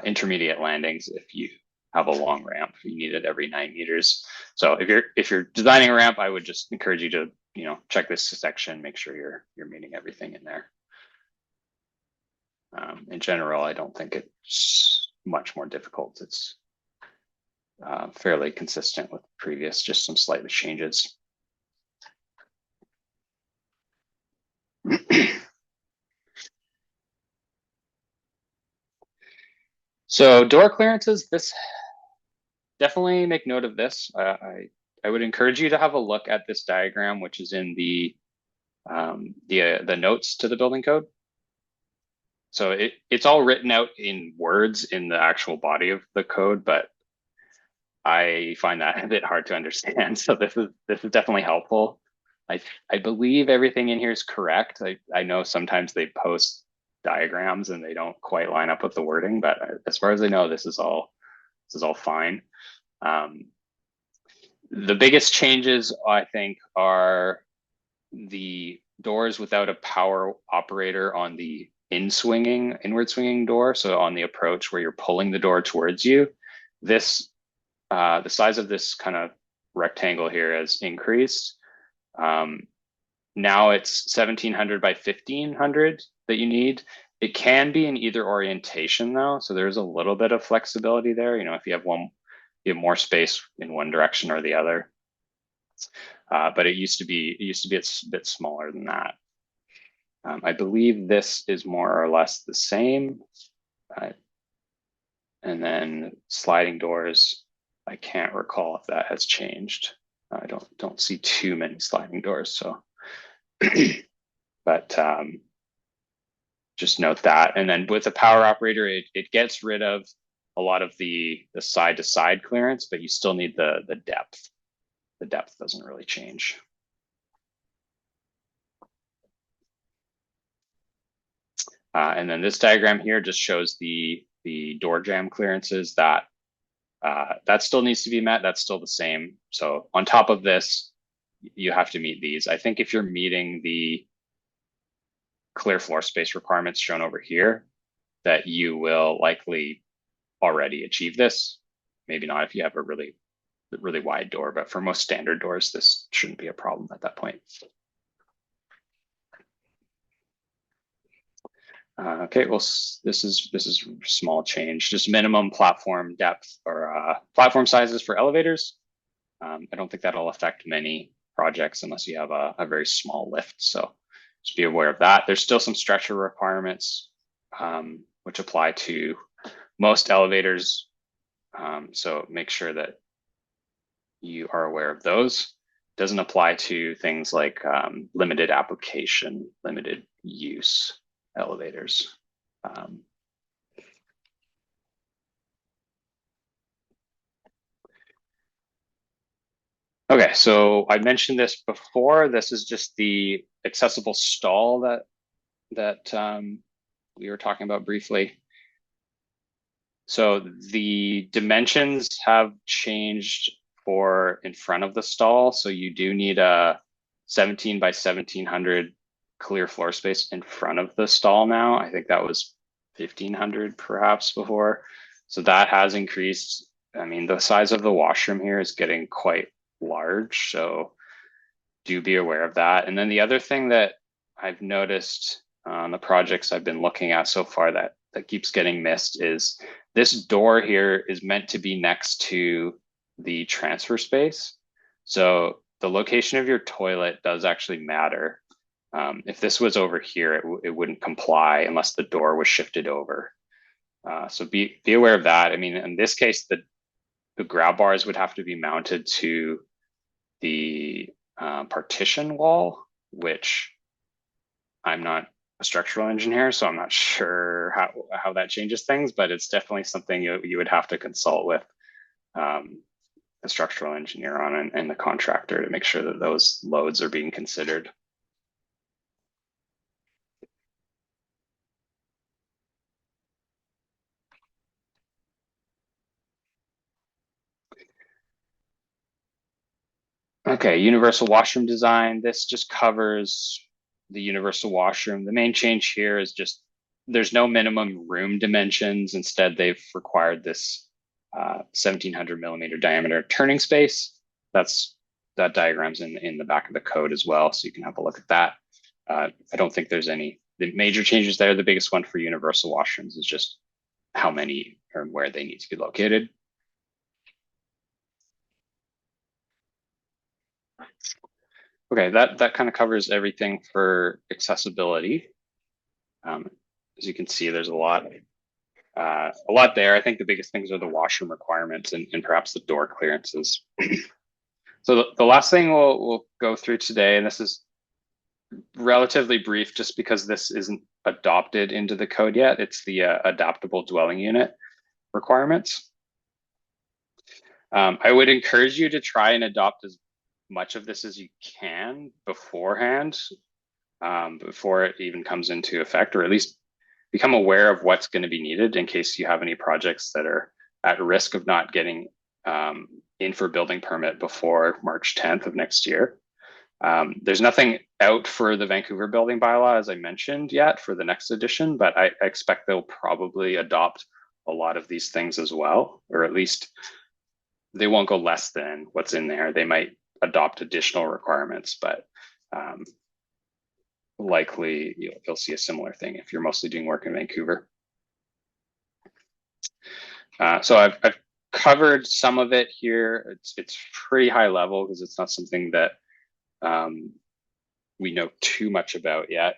intermediate landings. If you have a long ramp, you need it every 9 meters. So if you're designing a ramp, I would just encourage you to check this section, make sure you're meeting everything in there. In general, I don't think it's much more difficult. It's fairly consistent with previous, just some slight changes. So door clearances, this definitely make note of this. I would encourage you to have a look at this diagram, which is in the notes to the building code. So it's all written out in words in the actual body of the code, but I find that a bit hard to understand. So this is definitely helpful. I believe everything in here is correct. I know sometimes they post diagrams and they don't quite line up with the wording, but as far as I know, this is all fine. The biggest changes, I think, are the doors without a power operator on the inward swinging door. So on the approach where you're pulling the door towards you, this the size of this kind of rectangle here has increased. Now it's 1700 by 1500 that you need. It can be in either orientation though, so there's a little bit of flexibility there. You know, if you have more space in one direction or the other. But it used to be a bit smaller than that. I believe this is more or less the same. And then sliding doors, I can't recall if that has changed. I don't see too many sliding doors, so but just note that. And then with the power operator, it gets rid of a lot of the side to side clearance, but you still need the depth. The depth doesn't really change. And then this diagram here just shows the door jamb clearances that still needs to be met. That's still the same. So on top of this, you have to meet these. I think if you're meeting the clear floor space requirements shown over here, that you will likely already achieve this. Maybe not if you have a really wide door, but for most standard doors, this shouldn't be a problem at that point. Okay, well, this is a small change, just minimum platform depth or platform sizes for elevators. I don't think that'll affect many projects unless you have a very small lift. So just be aware of that. There's still some structure requirements which apply to most elevators. So make sure that you are aware of those. Doesn't apply to things like limited application, limited use elevators. Okay, so I mentioned this before. This is just the accessible stall that we were talking about briefly. So the dimensions have changed for in front of the stall. So you do need a 17 by 1700 clear floor space in front of the stall now. I think that was 1500 perhaps before. So that has increased. I mean, the size of the washroom here is getting quite large. So do be aware of that. And then the other thing that I've noticed on the projects I've been looking at so far that keeps getting missed is this door here is meant to be next to the transfer space. So the location of your toilet does actually matter. If this was over here, it wouldn't comply unless the door was shifted over. So be aware of that. I mean, in this case, the grab bars would have to be mounted to the partition wall, which I'm not a structural engineer, so I'm not sure how that changes things, but it's definitely something you would have to consult with the structural engineer on and the contractor to make sure that those loads are being considered. Okay, universal washroom design. This just covers the universal washroom. The main change here is just there's no minimum room dimensions. Instead, they've required this 1700 millimeter diameter turning space. That diagram's in the back of the code as well, so you can have a look at that. I don't think there's the major changes there. The biggest one for universal washrooms is just how many or where they need to be located. Okay, that kind of covers everything for accessibility. As you can see, there's a lot there. I think the biggest things are the washroom requirements and perhaps the door clearances. So the last thing we'll go through today, and this is relatively brief just because this isn't adopted into the code yet, it's the adaptable dwelling unit requirements. I would encourage you to try and adopt as much of this as you can beforehand, before it even comes into effect, or at least become aware of what's going to be needed in case you have any projects that are at risk of not getting in for building permit before March 10th of next year. There's nothing out for the Vancouver building bylaw, as I mentioned, yet for the next edition, but I expect they'll probably adopt a lot of these things as well, or at least they won't go less than what's in there. They might adopt additional requirements, but likely you'll see a similar thing if you're mostly doing work in Vancouver. So I've covered some of it here. It's pretty high level because it's not something that we know too much about yet.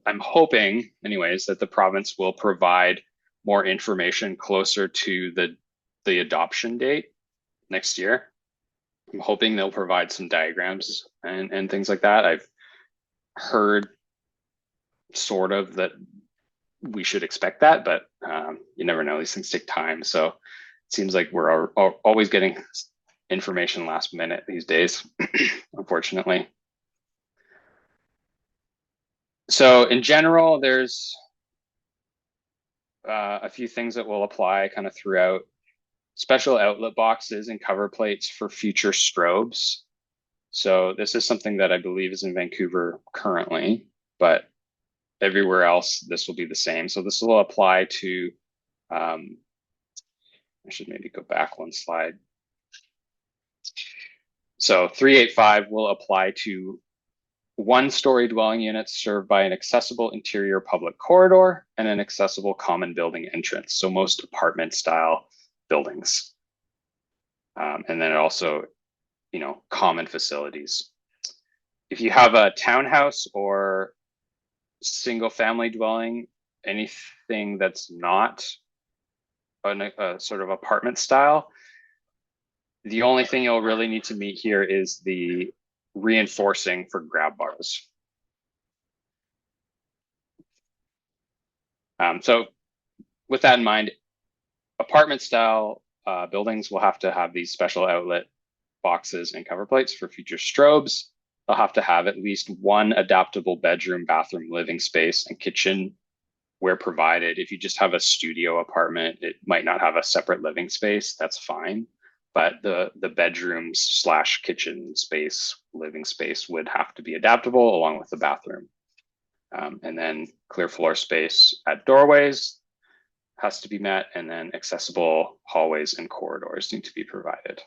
I'm hoping anyways that the province will provide more information closer to the adoption date next year. I'm hoping they'll provide some diagrams and things like that. I've heard sort of that we should expect that, but you never know, these things take time. So it seems like we're always getting information last minute these days, unfortunately. So in general, there's a few things that will apply kind of throughout. Special outlet boxes and cover plates for future strobes. So this is something that I believe is in Vancouver currently, but everywhere else, this will be the same. So this will apply to, I should maybe go back one slide. So 385 will apply to one-story dwelling units served by an accessible interior public corridor and an accessible common building entrance. So most apartment style buildings. And then also, common facilities. If you have a townhouse or single family dwelling, anything that's not a sort of apartment style, the only thing you'll really need to meet here is the reinforcing for grab bars. So with that in mind, apartment style buildings will have to have these special outlet boxes and cover plates for future strobes. They'll have to have at least one adaptable bedroom, bathroom, living space, and kitchen where provided. If you just have a studio apartment, it might not have a separate living space. That's fine. But the bedrooms / kitchen space, living space would have to be adaptable along with the bathroom. And then clear floor space at doorways has to be met, and then accessible hallways and corridors need to be provided.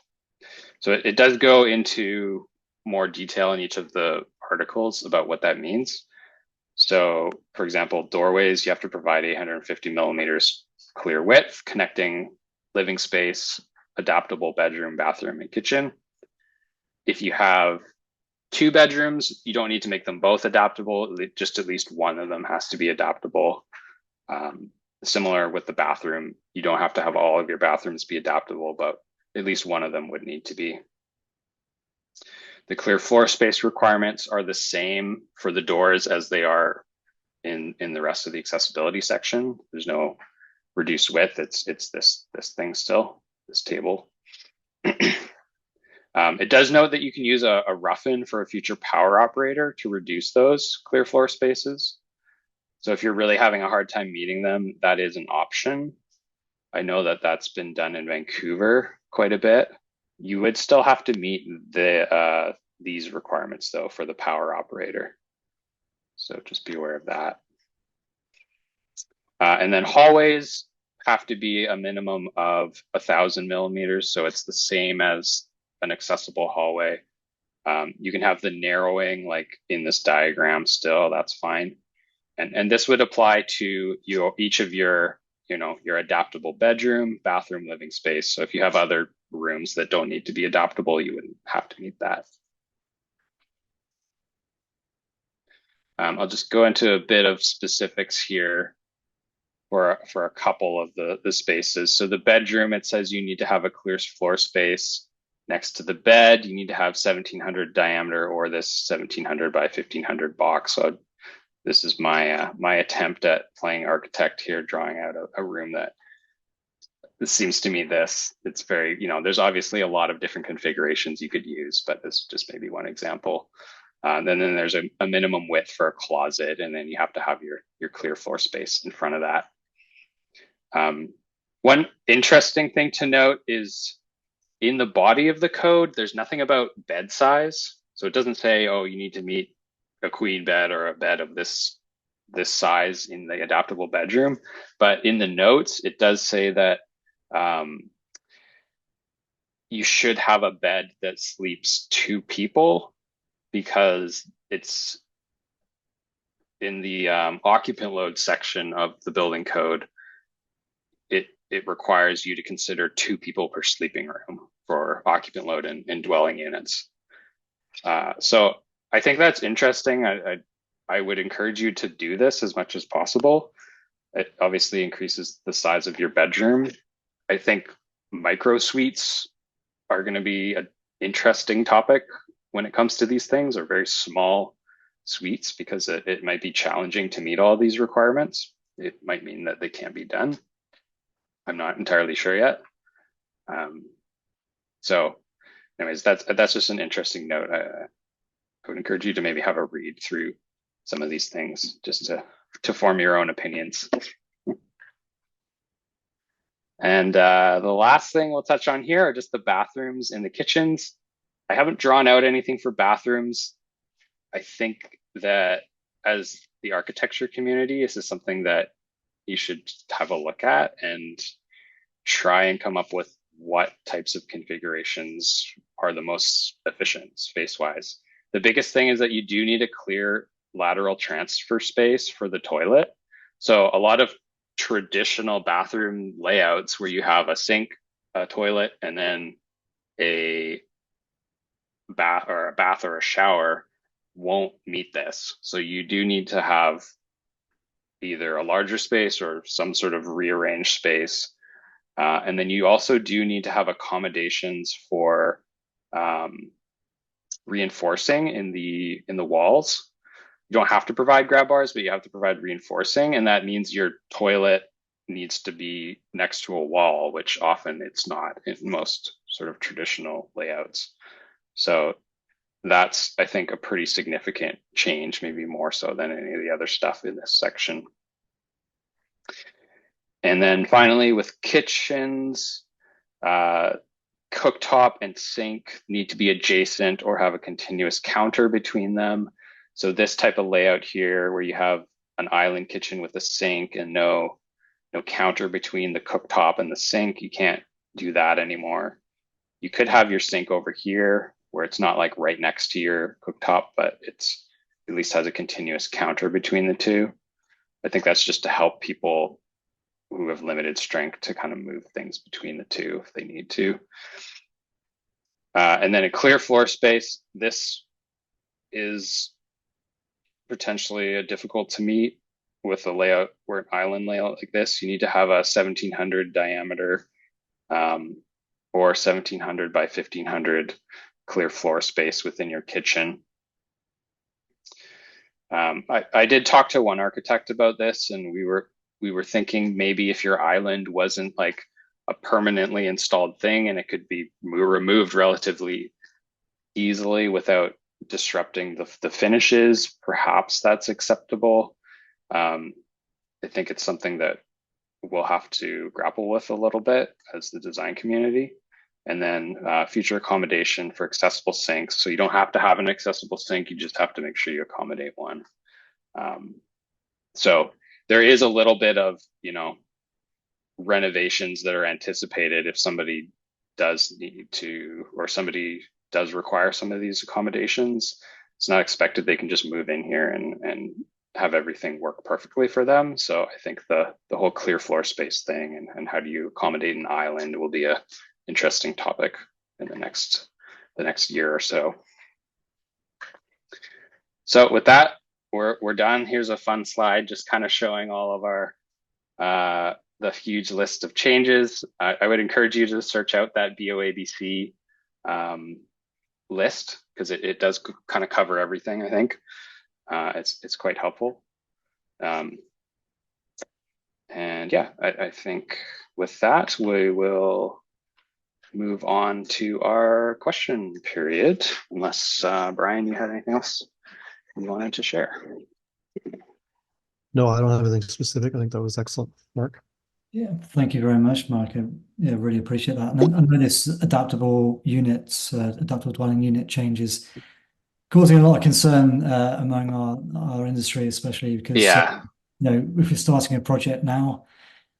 So it does go into more detail in each of the articles about what that means. So for example, doorways, you have to provide 850 millimeters clear width, connecting living space, adaptable bedroom, bathroom, and kitchen. If you have 2 bedrooms, you don't need to make them both adaptable, just at least one of them has to be adaptable. Similar with the bathroom, you don't have to have all of your bathrooms be adaptable, but at least one of them would need to be. The clear floor space requirements are the same for the doors as they are in the rest of the accessibility section. There's no reduced width. It's this thing still, this table. It does note that you can use a rough-in for a future power operator to reduce those clear floor spaces. So if you're really having a hard time meeting them, that is an option. I know that that's been done in Vancouver quite a bit. You would still have to meet these requirements though for the power operator. So just be aware of that. And then hallways have to be a minimum of 1,000 millimeters. So it's the same as an accessible hallway. You can have the narrowing like in this diagram still, that's fine. And this would apply to each of your adaptable bedroom, bathroom, living space. So if you have other rooms that don't need to be adaptable, you wouldn't have to meet that. I'll just go into a bit of specifics here for a couple of the spaces. So the bedroom, it says you need to have a clear floor space next to the bed. You need to have 1,700 diameter or this 1,700 by 1,500 box. So this is my my attempt at playing architect here, drawing out a room that this seems to me it's very, there's obviously a lot of different configurations you could use, but this is just maybe one example. Then there's a minimum width for a closet, and then you have to have your clear floor space in front of that. One interesting thing to note is in the body of the code, there's nothing about bed size. So it doesn't say, oh, you need to meet a queen bed or a bed of this size in the adaptable bedroom. But in the notes, it does say that you should have a bed that sleeps 2 people, because it's in the occupant load section of the building code. It requires you to consider 2 people per sleeping room for occupant load in dwelling units. So I think that's interesting. I would encourage you to do this as much as possible. It obviously increases the size of your bedroom. I think micro suites are going to be an interesting topic when it comes to these things, or very small suites, because it might be challenging to meet all these requirements. It might mean that they can't be done. I'm not entirely sure yet. So anyways, that's just an interesting note. I would encourage you to maybe have a read through some of these things just to form your own opinions. And the last thing we'll touch on here are just the bathrooms and the kitchens. I haven't drawn out anything for bathrooms. I think that as the architecture community, this is something that you should have a look at and try and come up with what types of configurations are the most efficient space-wise. The biggest thing is that you do need a clear lateral transfer space for the toilet. So a lot of traditional bathroom layouts where you have a sink, a toilet, and then a bath or a shower won't meet this. So you do need to have either a larger space or some sort of rearranged space. And then you also do need to have accommodations for reinforcing in the walls. You don't have to provide grab bars, but you have to provide reinforcing. And that means your toilet needs to be next to a wall, which often it's not in most sort of traditional layouts. So that's, I think, a pretty significant change, maybe more so than any of the other stuff in this section. And then finally, with kitchens, cooktop and sink need to be adjacent or have a continuous counter between them. So this type of layout here, where you have an island kitchen with a sink and no counter between the cooktop and the sink, you can't do that anymore. You could have your sink over here where it's not like right next to your cooktop, but it's at least has a continuous counter between the two. I think that's just to help people who have limited strength to kind of move things between the two if they need to. And then a clear floor space. This is potentially difficult to meet with a layout where an island layout like this. You need to have a 1700 diameter or 1700 by 1500 clear floor space within your kitchen. I did talk to one architect about this, and we were thinking maybe if your island wasn't like a permanently installed thing and it could be removed relatively easily without disrupting the finishes, perhaps that's acceptable. I think it's something that we'll have to grapple with a little bit as the design community. And then future accommodation for accessible sinks. So you don't have to have an accessible sink, you just have to make sure you accommodate one. So there is a little bit of, renovations that are anticipated if somebody does need to, or somebody does require some of these accommodations. It's not expected they can just move in here and have everything work perfectly for them. So I think the whole clear floor space thing and how do you accommodate an island will be a interesting topic in the next year or so. So with that, we're done. Here's a fun slide just kind of showing all of our the huge list of changes. I would encourage you to search out that BOABC list because it does kind of cover everything, I think. It's quite helpful. And And yeah, I think with that, we will move on to our question period, unless Brian, you had anything else you wanted to share? No, I don't have anything specific. I think that was excellent, Mark. Yeah, thank you very much, Mark. Yeah, really appreciate that. And I know this adaptable units, adaptable dwelling unit changes causing a lot of concern among our industry, especially because Yeah, if you're starting a project now,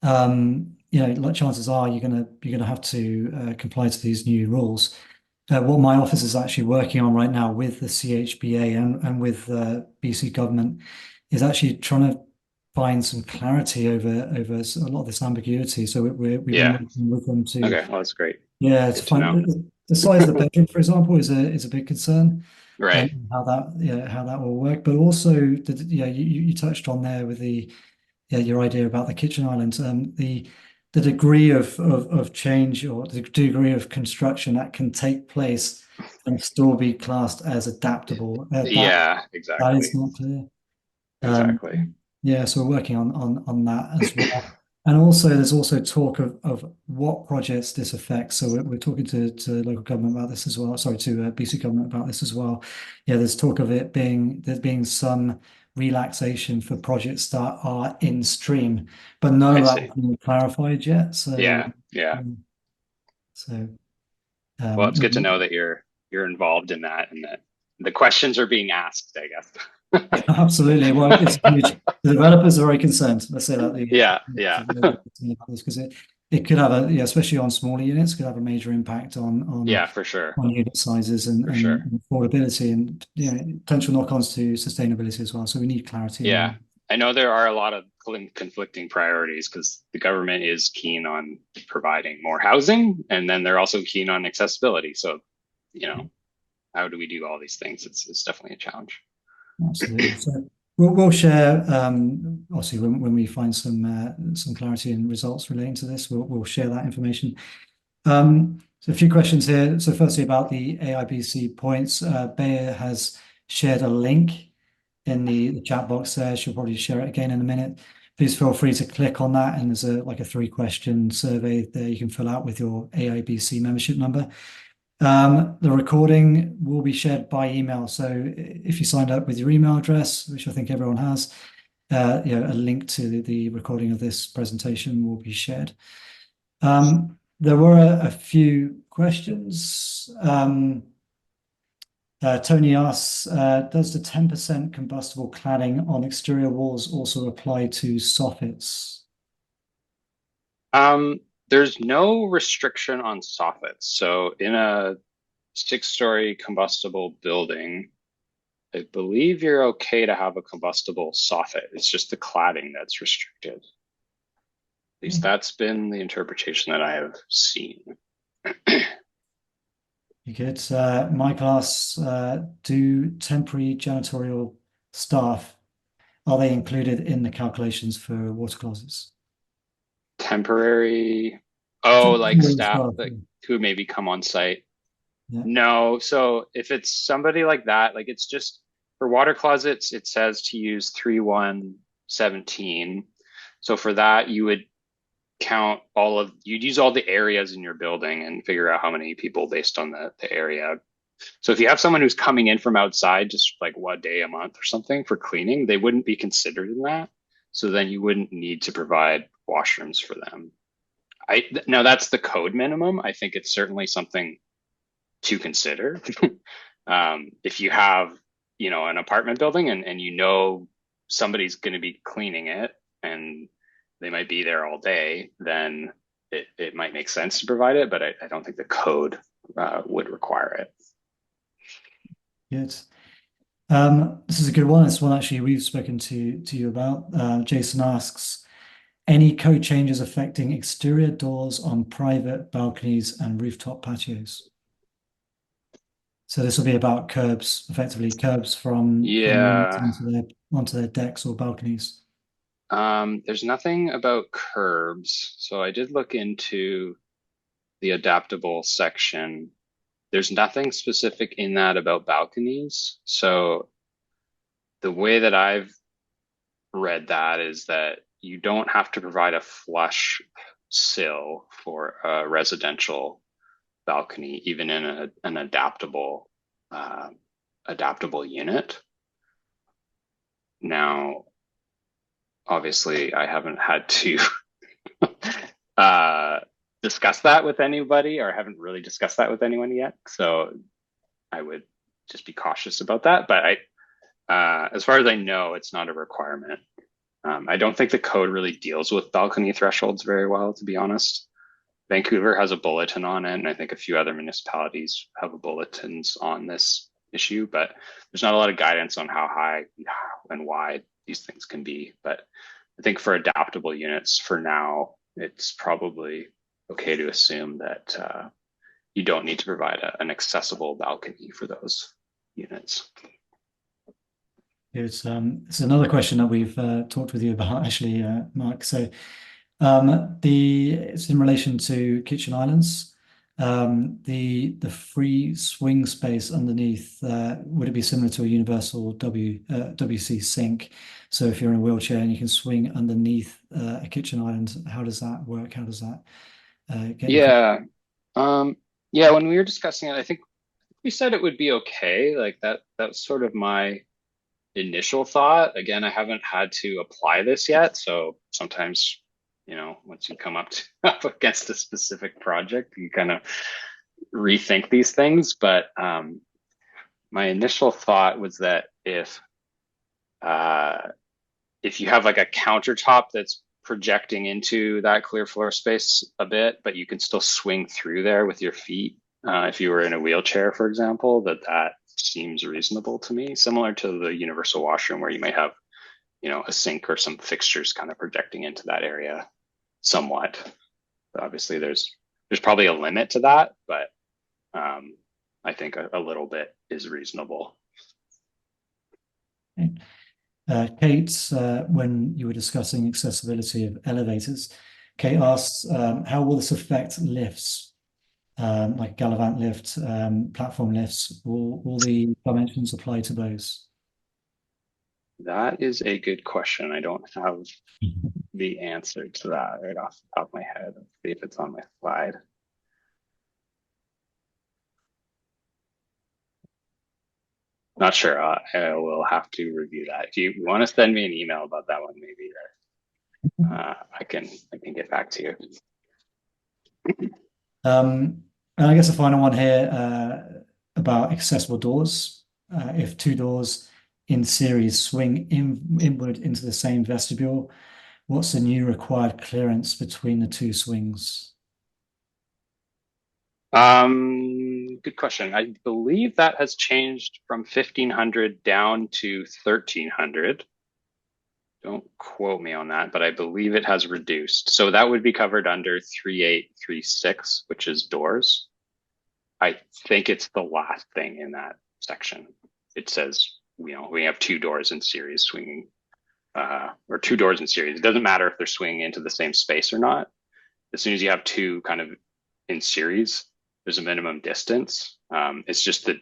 like chances are you're gonna have to comply to these new rules. What my office is actually working on right now with the CHBA and with BC government is actually trying to find some clarity over a lot of this ambiguity. So we've been yeah. working with them to Okay, well, that's great. to Good to find know. the size of the bedroom, for example, is a big concern, Right. and how that will work. But also, you touched on there with your idea about the kitchen island, the degree of change or the degree of construction that can take place and still be classed as adaptable. Yeah, That exactly. is not clear. Um, Exactly. yeah, so we're working on that as well. And also, there's also talk of what projects this affects. So we're talking to local government about this as well. Sorry, to BC government about this as well. Yeah, there's talk of there being some relaxation for projects that are in stream, but none I of that see. has been clarified yet. So, Yeah, yeah. um, so Well, it's good to know that you're involved in that and that the questions are being asked, I guess. absolutely. Well, it's huge. The developers are very concerned. Let's say that Yeah, yeah. because it could have especially on smaller units, could have a major impact Yeah, for sure. on unit sizes For sure. and affordability and potential knock-ons to sustainability as well. So we need clarity Yeah. on I know there are a lot of conflicting priorities because the government is keen on providing more housing and then they're also keen on accessibility. So, how do we do all these things? It's definitely a challenge. that. Absolutely. So we'll share obviously when we find some clarity and results relating to this, we'll share that information. So a few questions here. So firstly about the AIBC points, Bayer has shared a link in the chat box there. She'll probably share it again in a minute. Please feel free to click on that, and there's a 3-question survey there you can fill out with your AIBC membership number. The recording will be shared by email. So if you signed up with your email address, which I think everyone has, a link to the recording of this presentation will be shared. There were a few questions. Tony asks, does the 10% combustible cladding on exterior walls also apply to soffits? There's no restriction on soffits. So in a 6-story combustible building, I believe you're okay to have a combustible soffit. It's just the cladding that's restricted. At least that's been the interpretation that I have seen. Good. Michael asks, do temporary janitorial staff, are they included in the calculations for water closets? Temporary, like staff that who maybe come on site. Yeah. No, so if it's somebody like that, like it's just for water closets, it says to use 3-1-17. So for that, you would you'd use all the areas in your building and figure out how many people based on the area. So if you have someone who's coming in from outside, just like one day a month or something for cleaning, they wouldn't be considered in that. So then you wouldn't need to provide washrooms for them. Now that's the code minimum. I think it's certainly something to consider. If you have, an apartment building and somebody's going to be cleaning it and they might be there all day, then it might make sense to provide it, but I don't think the code would require it. Good. This is a good one. It's one actually we've spoken to you about. Jason asks, any code changes affecting exterior doors on private balconies and rooftop patios? So this will be about curbs, effectively curbs from onto their decks or balconies. There's nothing about curbs. So I did look into the adaptable section. There's nothing specific in that about balconies. So the way that I've read that is that you don't have to provide a flush sill for a residential balcony, even in an adaptable unit. Now, obviously, I haven't had to discuss that with anybody, or haven't really discussed that with anyone yet. So I would just be cautious about that. But as far as I know, it's not a requirement. I don't think the code really deals with balcony thresholds very well, to be honest. Vancouver has a bulletin on it, and I think a few other municipalities have bulletins on this issue, but there's not a lot of guidance on how high and wide these things can be. But I think for adaptable units for now, it's probably okay to assume that you don't need to provide an accessible balcony for those units. It's another question that we've talked with you about, actually, Mark. So it's in relation to kitchen islands. The free swing space underneath, would it be similar to a universal WC sink? So if you're in a wheelchair and you can swing underneath a kitchen island, how does that work? How does that get? Yeah. Yeah, when we were discussing it, I think we said it would be okay. Like that's sort of my initial thought. Again, I haven't had to apply this yet, so sometimes, once you come up against a specific project, you kind of rethink these things. But my initial thought was that if you have like a countertop that's projecting into that clear floor space a bit, but you can still swing through there with your feet, if you were in a wheelchair, for example, that seems reasonable to me, similar to the universal washroom where you might have, a sink or some fixtures kind of projecting into that area somewhat. But obviously there's probably a limit to that, but I think a little bit is reasonable. Kate, when you were discussing accessibility of elevators, Kate asks, how will this affect lifts, like Gallivant lift, platform lifts? Will the dimensions apply to those? That is a good question. I don't have the answer to that right off the top of my head. Let's see if it's on my slide. Not sure. I will have to review that. If you want to send me an email about that one, maybe I can get back to you. And I guess a final one here about accessible doors. If two doors in series swing inward into the same vestibule, what's the new required clearance between the two swings? Good question. I believe that has changed from 1500 down to 1300. Don't quote me on that, but I believe it has reduced. So that would be covered under 3836, which is doors. I think it's the last thing in that section. It says, we have two doors in series swinging, or two doors in series. It doesn't matter if they're swinging into the same space or not. As soon as you have two kind of in series, there's a minimum distance. It's just the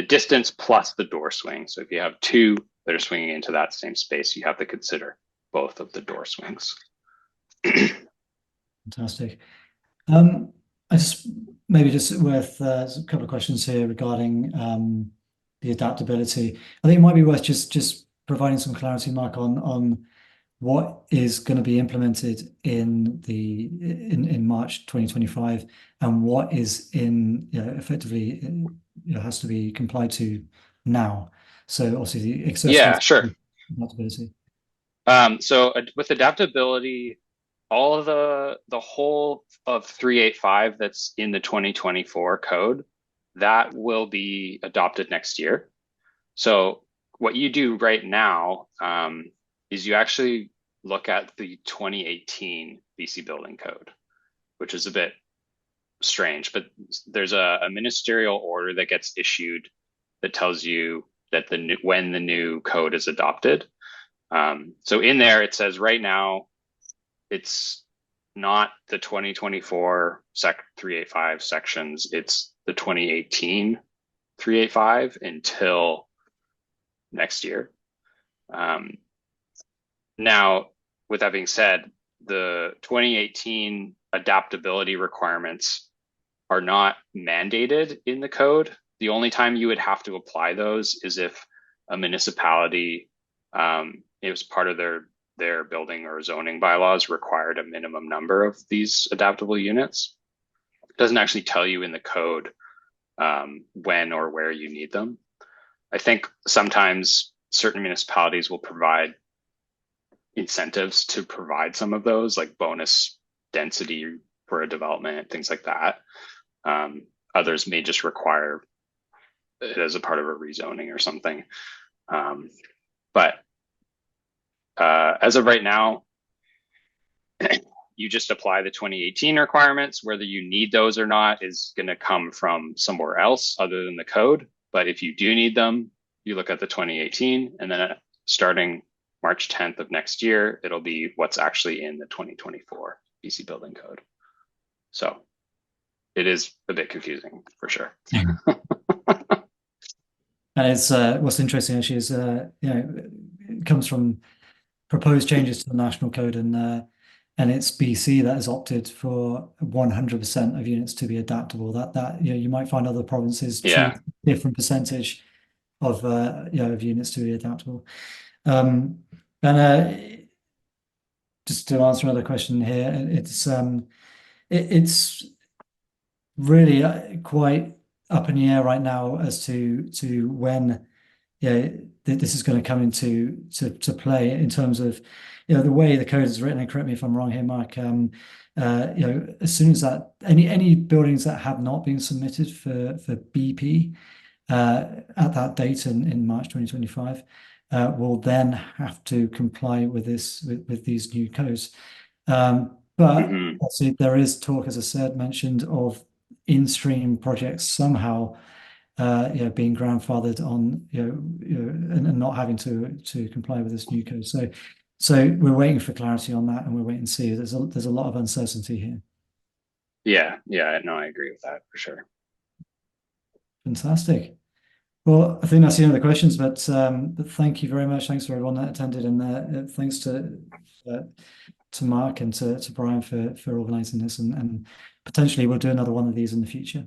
distance plus the door swing. So if you have two that are swinging into that same space, you have to consider both of the door swings. Fantastic. Maybe just worth a couple of questions here regarding the adaptability. I think it might be worth just providing some clarity, Mark, on what is going to be implemented in March 2025 and what is effectively has to be complied to now. So obviously the accessibility. Yeah, sure. Adaptability. So with adaptability, all of the whole of 385 that's in the 2024 code, that will be adopted next year. So what you do right now is you actually look at the 2018 BC building code, which is a bit strange, but there's a ministerial order that gets issued that tells you that when the new code is adopted. So in there, it says right now, it's not the 2024 385 sections, it's the 2018 385 until next year. Now, with that being said, the 2018 adaptability requirements are not mandated in the code. The only time you would have to apply those is if a municipality, it was part of their building or zoning bylaws, required a minimum number of these adaptable units. It doesn't actually tell you in the code when or where you need them. I think sometimes certain municipalities will provide incentives to provide some of those, like bonus density for a development, things like that. Others may just require it as a part of a rezoning or something. But as of right now, you just apply the 2018 requirements. Whether you need those or not is going to come from somewhere else other than the code. But if you do need them, you look at the 2018, and then starting March 10th of next year, it'll be what's actually in the 2024 BC Building Code. So it is a bit confusing for sure. And it's what's interesting actually is it comes from proposed changes to the national code, and it's BC that has opted for 100% of units to be adaptable. That you might find other provinces choose different percentage of of units to be adaptable. And just to answer another question here, it's really quite up in the air right now as to when this is going to come into play in terms of the way the code is written. And correct me if I'm wrong here, Mark. As soon as that any buildings that have not been submitted for BP at that date in March 2025 will then have to comply with these new codes. But obviously there is talk, as I said, mentioned, of in-stream projects somehow being grandfathered on and not having to comply with this new code. So we're waiting for clarity on that, and we're waiting to see. There's a lot of uncertainty here. Yeah, no, I agree with that for sure. Fantastic. Well, I think that's the end of the questions, but thank you very much. Thanks for everyone that attended, and thanks to Mark and to Brian for organizing this, and potentially we'll do another one of these in the future.